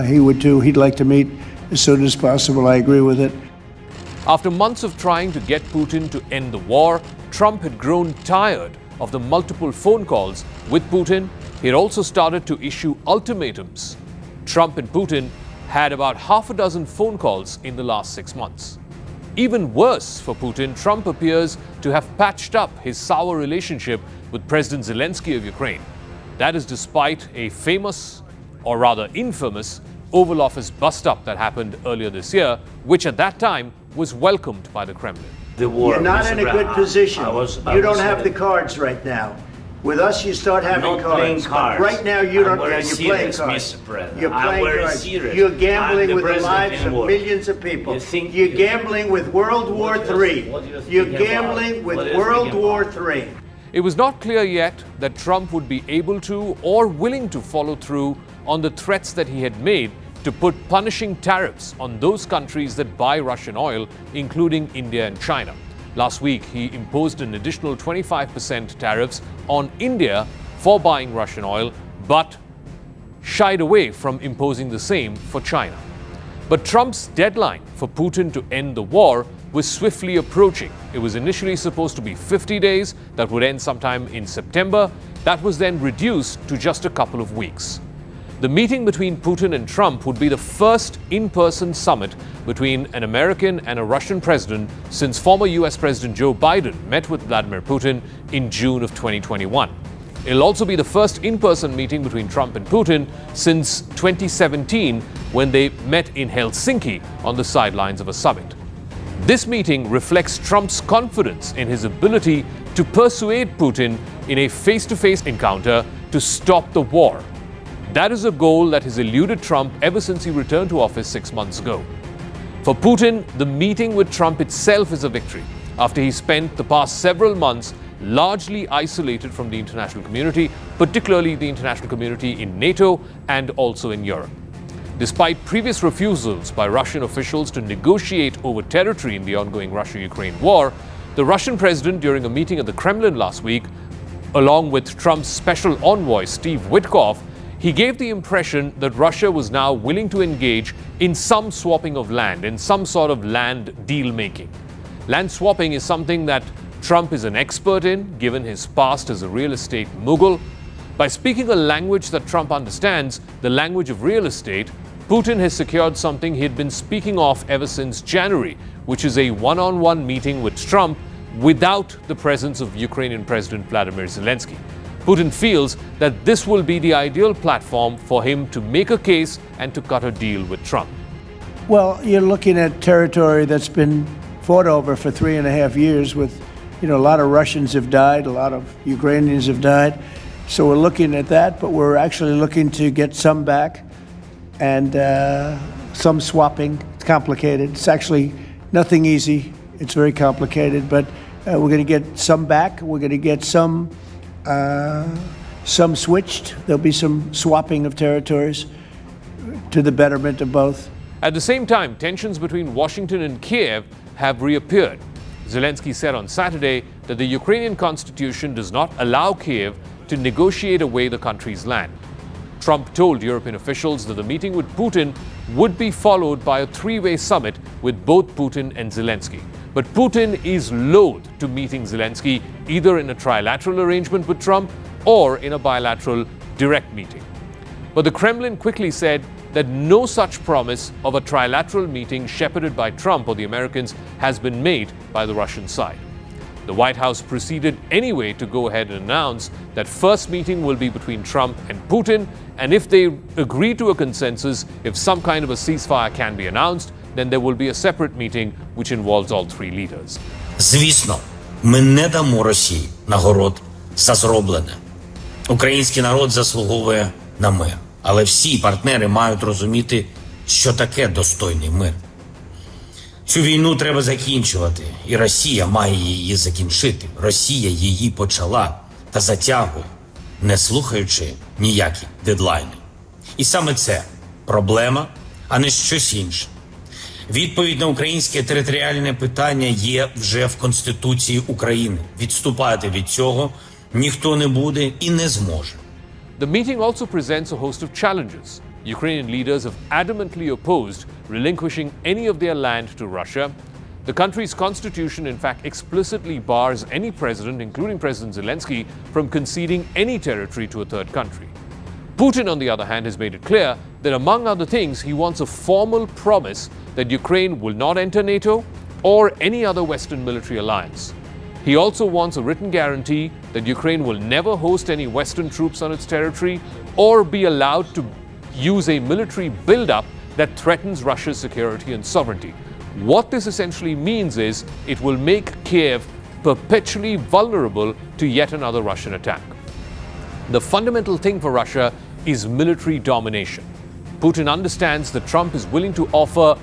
He would too. He'd like to meet as soon as possible. I agree with it. After months of trying to get Putin to end the war, Trump had grown tired of the multiple phone calls with Putin. He had also started to issue ultimatums. Trump and Putin had about half a dozen phone calls in the last 6 months. Even worse for Putin, Trump appears to have patched up his sour relationship with President Zelensky of Ukraine. That is despite a famous, or rather infamous, Oval Office bust-up that happened earlier this year, which at that time was welcomed by the Kremlin. You're not in a good position. You don't have the cards right now. With us, you start having cards. Right now, you don't. You're playing cards. You're playing cards. You're gambling with the lives of millions of people. You're gambling with World War III. You're gambling with World War III. It was not clear yet that Trump would be able to or willing to follow through on the threats that he had made to put punishing tariffs on those countries that buy Russian oil, including India and China. Last week, he imposed an additional 25% tariffs on India for buying Russian oil, but shied away from imposing the same for China. But Trump's deadline for Putin to end the war was swiftly approaching. It was initially supposed to be 50 days, that would end sometime in September. That was then reduced to just a couple of weeks. The meeting between Putin and Trump would be the first in-person summit between an American and a Russian president since former US President Joe Biden met with Vladimir Putin in June of 2021. It'll also be the first in-person meeting between Trump and Putin since 2017, when they met in Helsinki on the sidelines of a summit. This meeting reflects Trump's confidence in his ability to persuade Putin in a face-to-face encounter to stop the war. That is a goal that has eluded Trump ever since he returned to office 6 months ago. For Putin, the meeting with Trump itself is a victory, after he spent the past several months largely isolated from the international community, particularly the international community in NATO and also in Europe. Despite previous refusals by Russian officials to negotiate over territory in the ongoing Russia-Ukraine war, the Russian president, during a meeting at the Kremlin last week, along with Trump's special envoy Steve Witkoff, he gave the impression that Russia was now willing to engage in some swapping of land, in some sort of land deal-making. Land swapping is something that Trump is an expert in, given his past as a real estate mogul. By speaking a language that Trump understands, the language of real estate, Putin has secured something he had been speaking of ever since January, which is a one-on-one meeting with Trump without the presence of Ukrainian President Vladimir Zelensky. Putin feels that this will be the ideal platform for him to make a case and to cut a deal with Trump. Well, you're looking at territory that's been fought over for 3.5 years with, a lot of Russians have died, a lot of Ukrainians have died. So we're looking at that, but we're actually looking to get some back. And some swapping. It's complicated. It's actually nothing easy. It's very complicated, but we're going to get some back. We're going to get some switched. There'll be some swapping of territories to the betterment of both. At the same time, tensions between Washington and Kiev have reappeared. Zelensky said on Saturday that the Ukrainian constitution does not allow Kiev to negotiate away the country's land. Trump told European officials that the meeting with Putin would be followed by a three-way summit with both Putin and Zelensky. But Putin is loath to meeting Zelensky either in a trilateral arrangement with Trump or in a bilateral direct meeting. But the Kremlin quickly said that no such promise of a trilateral meeting shepherded by Trump or the Americans has been made by the Russian side. The White House proceeded anyway to go ahead and announce that first meeting will be between Trump and Putin, and if they agree to a consensus, if some kind of a ceasefire can be announced, then there will be a separate meeting which involves all three leaders. Звісно, ми не дамо Росії нагород за зроблене. Український народ заслуговує на мир, але всі партнери мають розуміти, що таке достойний мир. Цю війну треба закінчувати, і Росія має її закінчити. Росія її почала та затягує, не слухаючи ніякі дедлайни. І саме це проблема, а не щось інше. Відповідь на українське територіальне питання є вже в Конституції України. Відступати від цього ніхто не буде і не зможе. The meeting also presents a host of challenges. Ukrainian leaders have adamantly opposed relinquishing any of their land to Russia. The country's constitution, in fact, explicitly bars any president, including President Zelensky, from conceding any territory to a third country. Putin, on the other hand, has made it clear that, among other things, he wants a formal promise that Ukraine will not enter NATO or any other Western military alliance. He also wants a written guarantee that Ukraine will never host any Western troops on its territory or be allowed to use a military buildup that threatens Russia's security and sovereignty. What this essentially means is it will make Kiev perpetually vulnerable to yet another Russian attack. The fundamental thing for Russia is military domination. Putin understands that Trump is willing to offer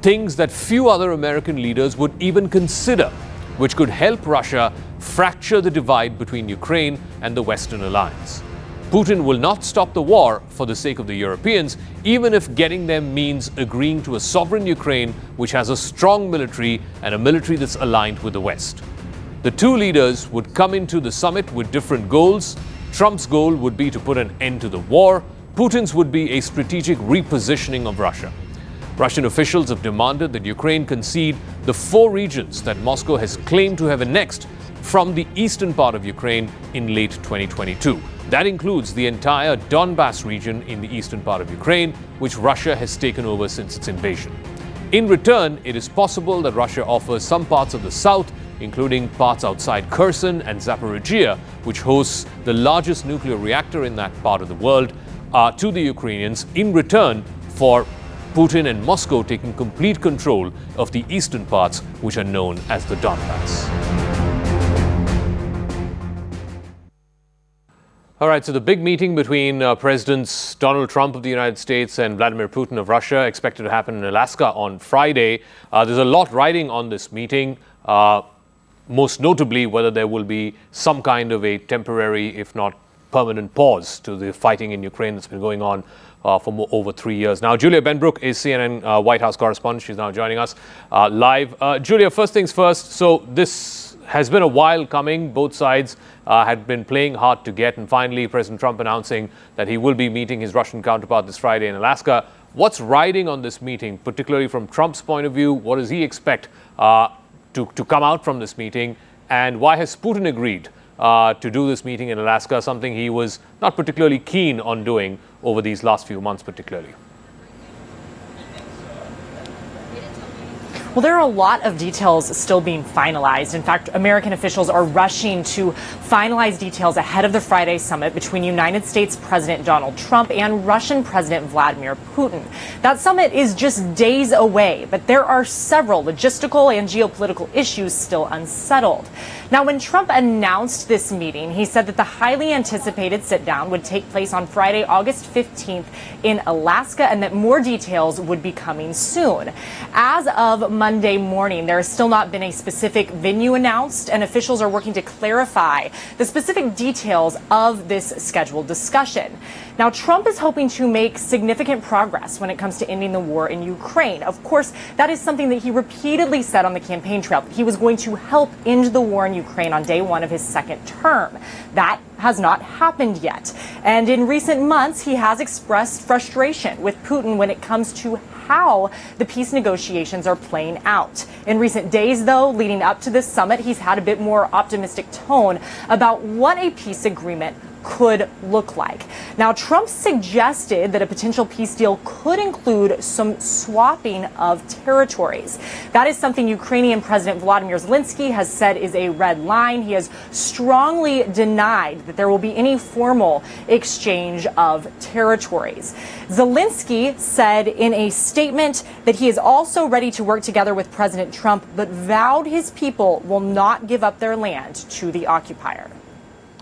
things that few other American leaders would even consider, which could help Russia fracture the divide between Ukraine and the Western alliance. Putin will not stop the war for the sake of the Europeans, even if getting them means agreeing to a sovereign Ukraine which has a strong military and a military that's aligned with the West. The two leaders would come into the summit with different goals. Trump's goal would be to put an end to the war. Putin's would be a strategic repositioning of Russia. Russian officials have demanded that Ukraine concede the 4 regions that Moscow has claimed to have annexed from the eastern part of Ukraine in late 2022. That includes the entire Donbas region in the eastern part of Ukraine, which Russia has taken over since its invasion. In return, it is possible that Russia offers some parts of the south, including parts outside Kherson and Zaporizhia, which hosts the largest nuclear reactor in that part of the world, to the Ukrainians in return for Putin and Moscow taking complete control of the eastern parts, which are known as the Donbas. All right, so the big meeting between Presidents Donald Trump of the United States and Vladimir Putin of Russia expected to happen in Alaska on Friday. There's a lot riding on this meeting, most notably whether there will be some kind of a temporary, if not permanent, pause to the fighting in Ukraine that's been going on for over 3 years. Now, Julia Benbrook is CNN White House correspondent. She's now joining us live. Julia, first things first. So this has been a while coming. Both sides had been playing hard to get, and finally President Trump announcing that he will be meeting his Russian counterpart this Friday in Alaska. What's riding on this meeting, particularly from Trump's point of view? What does he expect to come out from this meeting? And why has Putin agreed to do this meeting in Alaska, something he was not particularly keen on doing over these last few months particularly? Well, there are a lot of details still being finalized. In fact, American officials are rushing to finalize details ahead of the Friday summit between United States President Donald Trump and Russian President Vladimir Putin. That summit is just days away, but there are several logistical and geopolitical issues still unsettled. Now, when Trump announced this meeting, he said that the highly anticipated sit-down would take place on Friday, August 15th in Alaska, and that more details would be coming soon. As of Monday morning, there has still not been a specific venue announced, and officials are working to clarify the specific details of this scheduled discussion. Now, Trump is hoping to make significant progress when it comes to ending the war in Ukraine. Of course, that is something that he repeatedly said on the campaign trail. He was going to help end the war in Ukraine on day one of his second term. That has not happened yet. And in recent months, he has expressed frustration with Putin when it comes to how the peace negotiations are playing out. In recent days, though, leading up to this summit, he's had a bit more optimistic tone about what a peace agreement could look like. Now, Trump suggested that a potential peace deal could include some swapping of territories. That is something Ukrainian President Volodymyr Zelensky has said is a red line. He has strongly denied that there will be any formal exchange of territories. Zelensky said in a statement that he is also ready to work together with President Trump, but vowed his people will not give up their land to the occupier.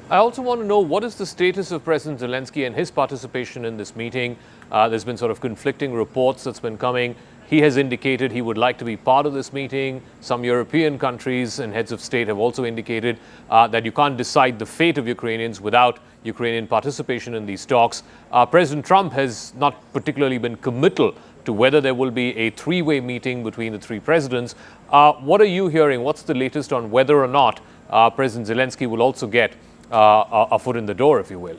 I also want to know, what is the status of President Zelensky and his participation in this meeting? There's been sort of conflicting reports that's been coming. He has indicated he would like to be part of this meeting. Some European countries and heads of state have also indicated that you can't decide the fate of Ukrainians without Ukrainian participation in these talks. President Trump has not particularly been committal to whether there will be a three-way meeting between the three presidents. What are you hearing? What's the latest on whether or not President Zelensky will also get a foot in the door, if you will?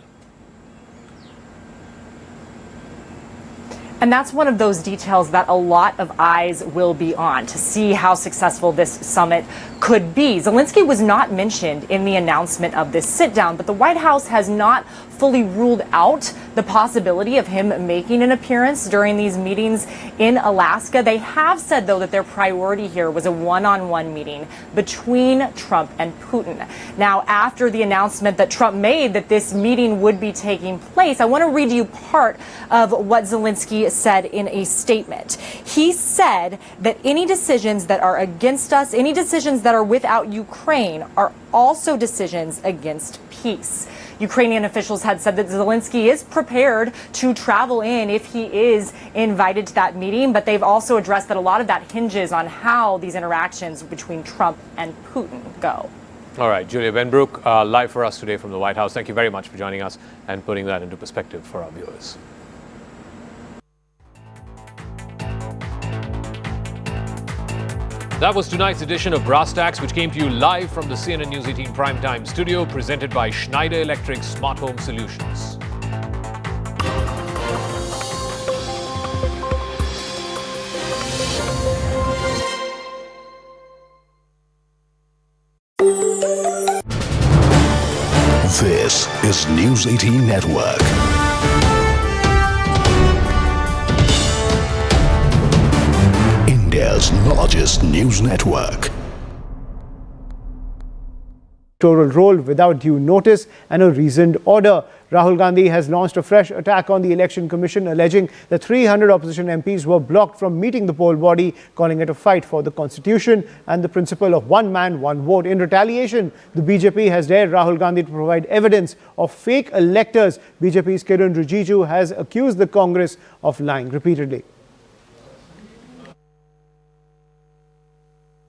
And that's one of those details that a lot of eyes will be on to see how successful this summit could be. Zelensky was not mentioned in the announcement of this sit-down, but the White House has not fully ruled out the possibility of him making an appearance during these meetings in Alaska. They have said, though, that their priority here was a one-on-one meeting between Trump and Putin. Now, after the announcement that Trump made that this meeting would be taking place, I want to read you part of what Zelensky said in a statement. He said that any decisions that are against us, any decisions that are without Ukraine, are also decisions against peace. Ukrainian officials had said that Zelensky is prepared to travel in if he is invited to that meeting, but they've also addressed that a lot of that hinges on how these interactions between Trump and Putin go. All right, Julia Benbrook, live for us today from the White House. Thank you very much for joining us and putting that into perspective for our viewers. That was tonight's edition of Brass Tacks, which came to you live from the CNN News 18 Primetime Studio, presented by Schneider Electric Smart Home Solutions. This is News 18 Network. India's largest news network. Electoral roll without due notice and a reasoned order. Rahul Gandhi has launched a fresh attack on the Election Commission, alleging that 300 opposition MPs were blocked from meeting the poll body, calling it a fight for the constitution and the principle of one man, one vote. In retaliation, the BJP has dared Rahul Gandhi to provide evidence of fake electors. BJP's Kiran Rijiju has accused the Congress of lying repeatedly.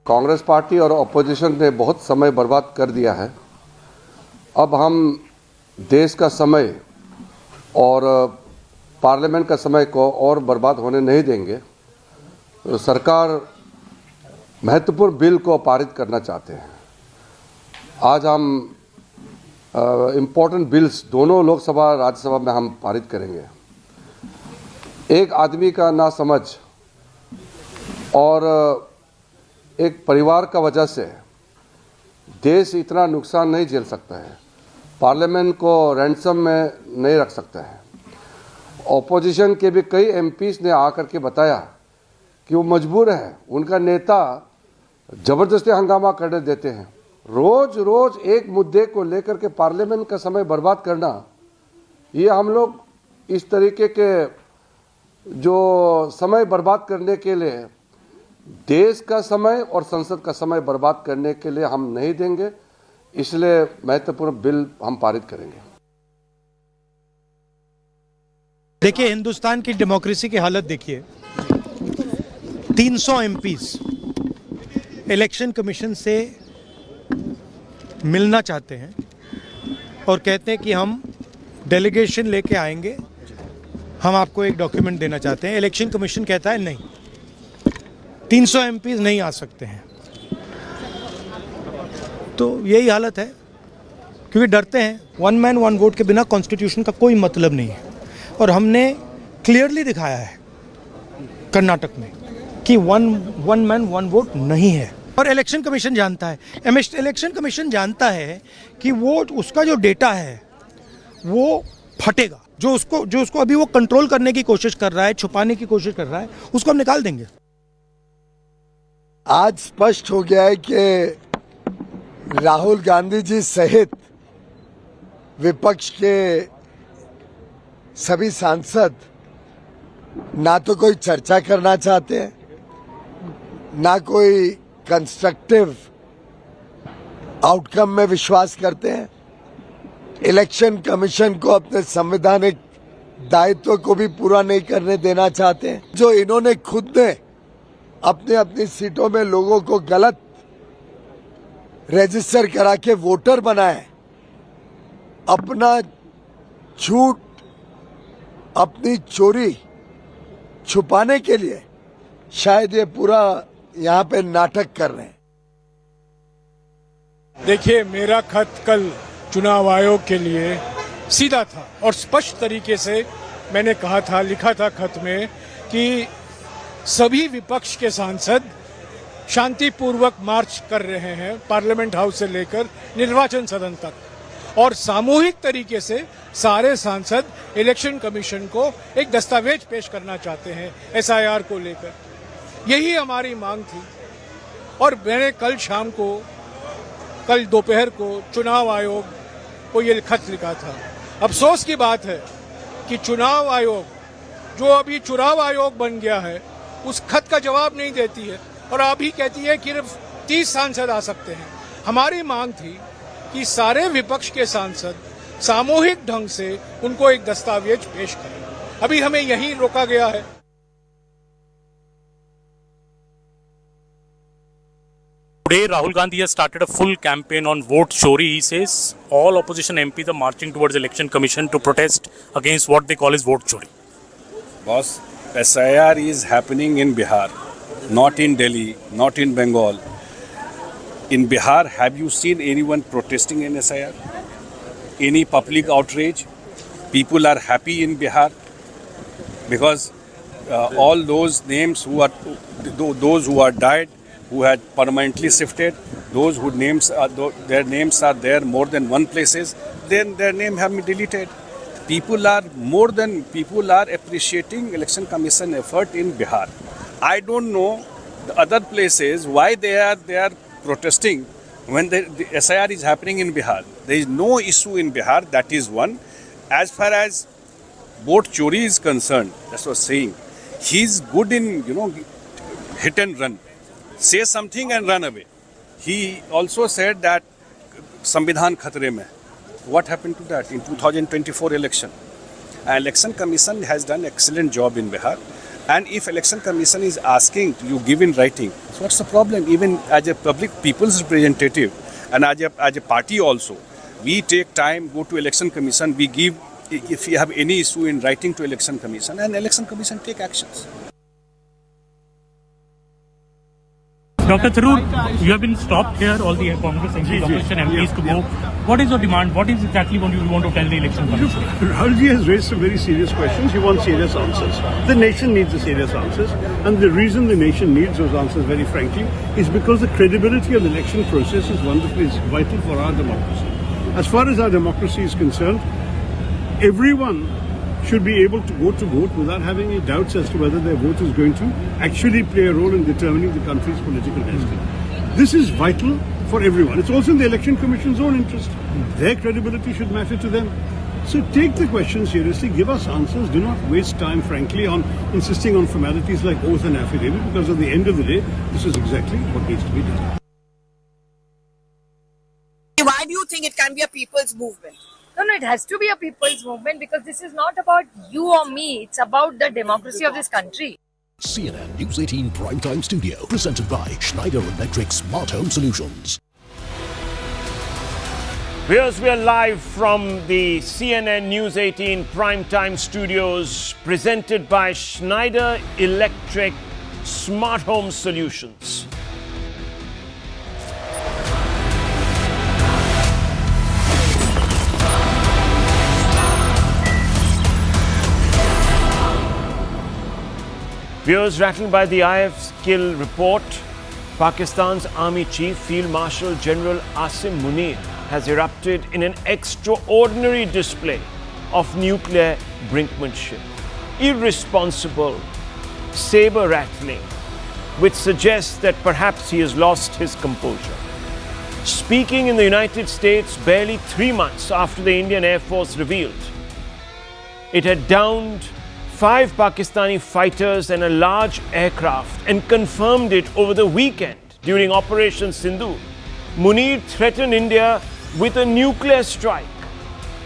Congress party और opposition ने बहुत समय बर्बाद कर दिया है। अब हम देश का समय और पार्लियामेंट का समय को और बर्बाद होने नहीं देंगे। सरकार महत्वपूर्ण बिल को पारित करना चाहते हैं। आज हम इम्पोर्टेंट बिल्स दोनों लोकसभा राज्यसभा में हम पारित करेंगे। एक आदमी का नासमझ और एक परिवार का वजह से देश इतना नुकसान नहीं झेल सकता है। पार्लियामेंट को रैंसम में नहीं रख सकता है। ऑपोजिशन के भी कई एमपीज ने आकर के बताया कि वो मजबूर है, उनका नेता ज़बरदस्ती हंगामा करने देते हैं। रोज रोज एक मुद्दे को लेकर के पार्लियामेंट का समय बर्बाद करना, ये हम लोग इस तरीके के जो समय बर्बाद करने के लिए, देश का समय और संसद का समय बर्बाद करने के लिए हम नहीं देंगे। इसलिए महत्वपूर्ण बिल हम पारित करेंगे। देखिए, हिंदुस्तान की डेमोक्रेसी की हालत देखिए। 300 एमपीज इलेक्शन कमीशन से मिलना चाहते हैं और कहते हैं कि हम डेलीगेशन लेके आएंगे, हम आपको एक डॉक्यूमेंट देना चाहते हैं। इलेक्शन कमीशन कहता है नहीं, 300 एमपीज नहीं आ सकते हैं। तो यही हालत है, क्योंकि डरते हैं। 1 मैन 1 वोट के बिना कॉन्स्टिट्यूशन का कोई मतलब नहीं है। और हमने क्लियरली दिखाया है कर्नाटक में कि 1 मैन 1 वोट नहीं है। और इलेक्शन कमीशन जानता है, इलेक्शन कमीशन जानता है कि वो उसका जो डेटा है वो फटेगा। जो उसको अभी वो कंट्रोल करने की कोशिश कर रहा है, छुपाने की कोशिश कर रहा है, उसको हम निकाल देंगे। आज स्पष्ट हो गया है कि राहुल गांधी जी सहित विपक्ष के सभी सांसद ना तो कोई चर्चा करना चाहते हैं, ना कोई कंस्ट्रक्टिव आउटकम में विश्वास करते हैं। इलेक्शन कमीशन को अपने संवैधानिक दायित्व को भी पूरा नहीं करने देना चाहते हैं। जो इन्होंने खुद ने अपने अपनी सीटों में लोगों को गलत रजिस्टर करा के वोटर बनाए, अपना झूठ, अपनी चोरी छुपाने के लिए शायद ये पूरा यहाँ पे नाटक कर रहे हैं। देखिए, मेरा खत कल चुनाव आयोग के लिए सीधा था और स्पष्ट तरीके से मैंने कहा था, लिखा था खत में कि सभी विपक्ष के सांसद शांतिपूर्वक मार्च कर रहे हैं पार्लियामेंट हाउस से लेकर निर्वाचन सदन तक, और सामूहिक तरीके से सारे सांसद इलेक्शन कमीशन को एक दस्तावेज पेश करना चाहते हैं एसआईआर को लेकर। यही हमारी मांग थी। और मैंने कल दोपहर को चुनाव आयोग को ये खत लिखा था। अफसोस की बात है कि चुनाव आयोग, जो अभी चुनाव आयोग बन गया है, उस खत का जवाब नहीं देती है और अभी कहती है कि सिर्फ 30 सांसद आ सकते हैं। हमारी मांग थी कि सारे विपक्ष के सांसद सामूहिक ढंग से उनको एक दस्तावेज पेश करें। अभी हमें यही रोका गया है। Today, Rahul Gandhi has started a full campaign on vote chori. He says all opposition MPs are marching towards election commission to protest against what they call as vote chori. Boss, SIR is happening in Bihar, not in Delhi, not in Bengal. In Bihar, have you seen anyone protesting in SIR? Any public outrage? People are happy in Bihar because all those names those who are died, who had permanently shifted, those whose names their names are there more than one places, then their name have been deleted. People are appreciating election commission effort in Bihar. I don't know the other places why they are protesting when the SIR is happening in Bihar. There is no issue in Bihar. That is one. As far as vote chori is concerned, that's what I was saying. He's good in hit and run. Say something and run away. He also said that Samvidhan khatre mein. What happened to that in 2024 election? Election Commission has done excellent job in Bihar. And if Election Commission is asking you give in writing, so what's the problem? Even as a public people's representative and as a party also, we take time, go to Election Commission, we give, if you have any issue in writing to Election Commission, and Election Commission take actions. Dr. Tharoor, you have been stopped here, all the Congress MPs, opposition MPs to go. What is your demand? What is exactly what you want to tell the election commission? Rahul has raised some very serious questions. He wants serious answers. The nation needs the serious answers. And the reason the nation needs those answers, very frankly, is because the credibility of the election process is vital for our democracy. As far as our democracy is concerned, everyone should be able to go to vote without having any doubts as to whether their vote is going to actually play a role in determining the country's political destiny. This is vital for everyone. It's also in the Election Commission's own interest. Their credibility should matter to them. So take the question seriously, give us answers, do not waste time, frankly, on insisting on formalities like oath and affidavit, because at the end of the day, this is exactly what needs to be done. Why do you think it can be a people's movement? No, it has to be a people's movement because this is not about you or me. It's about the democracy of this country. CNN News 18 Primetime Studio, presented by Schneider Electric Smart Home Solutions. Viewers, we are live from the CNN News 18 Primetime Studios, presented by Schneider Electric Smart Home Solutions. Viewers, rattled by the IF's kill report, Pakistan's Army Chief Field Marshal General Asim Munir has erupted in an extraordinary display of nuclear brinkmanship. Irresponsible, saber-rattling, which suggests that perhaps he has lost his composure. Speaking in the United States barely 3 months after the Indian Air Force revealed it had downed 5 Pakistani fighters and a large aircraft and confirmed it over the weekend during Operation Sindoor, Munir threatened India with a nuclear strike,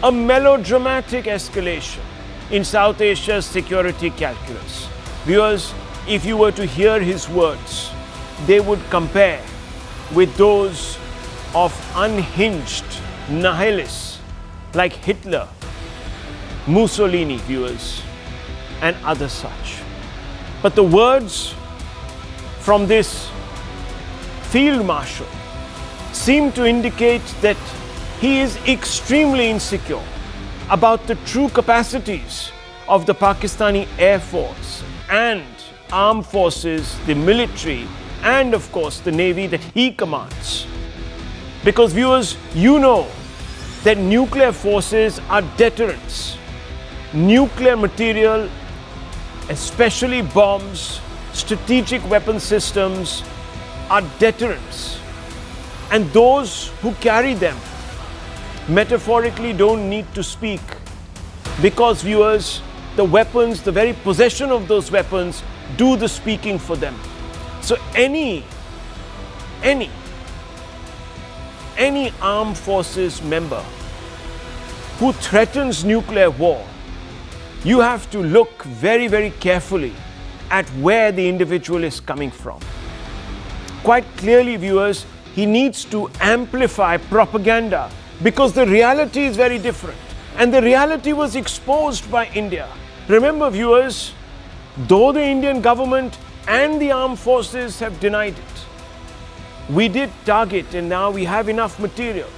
a melodramatic escalation in South Asia's security calculus. Viewers, if you were to hear his words, they would compare with those of unhinged nihilists like Hitler, Mussolini, viewers, and other such. But the words from this field marshal seem to indicate that he is extremely insecure about the true capacities of the Pakistani Air Force and armed forces, the military, and of course the Navy that he commands. Because viewers, you know that nuclear forces are deterrents. Nuclear material, especially bombs, strategic weapon systems, are deterrents. And those who carry them metaphorically don't need to speak, because viewers, the weapons, the very possession of those weapons do the speaking for them. So any armed forces member who threatens nuclear war, you have to look very, very carefully at where the individual is coming from. Quite clearly, viewers, he needs to amplify propaganda, because the reality is very different. And the reality was exposed by India. Remember, viewers, though the Indian government and the armed forces have denied it, we did target, and now we have enough material.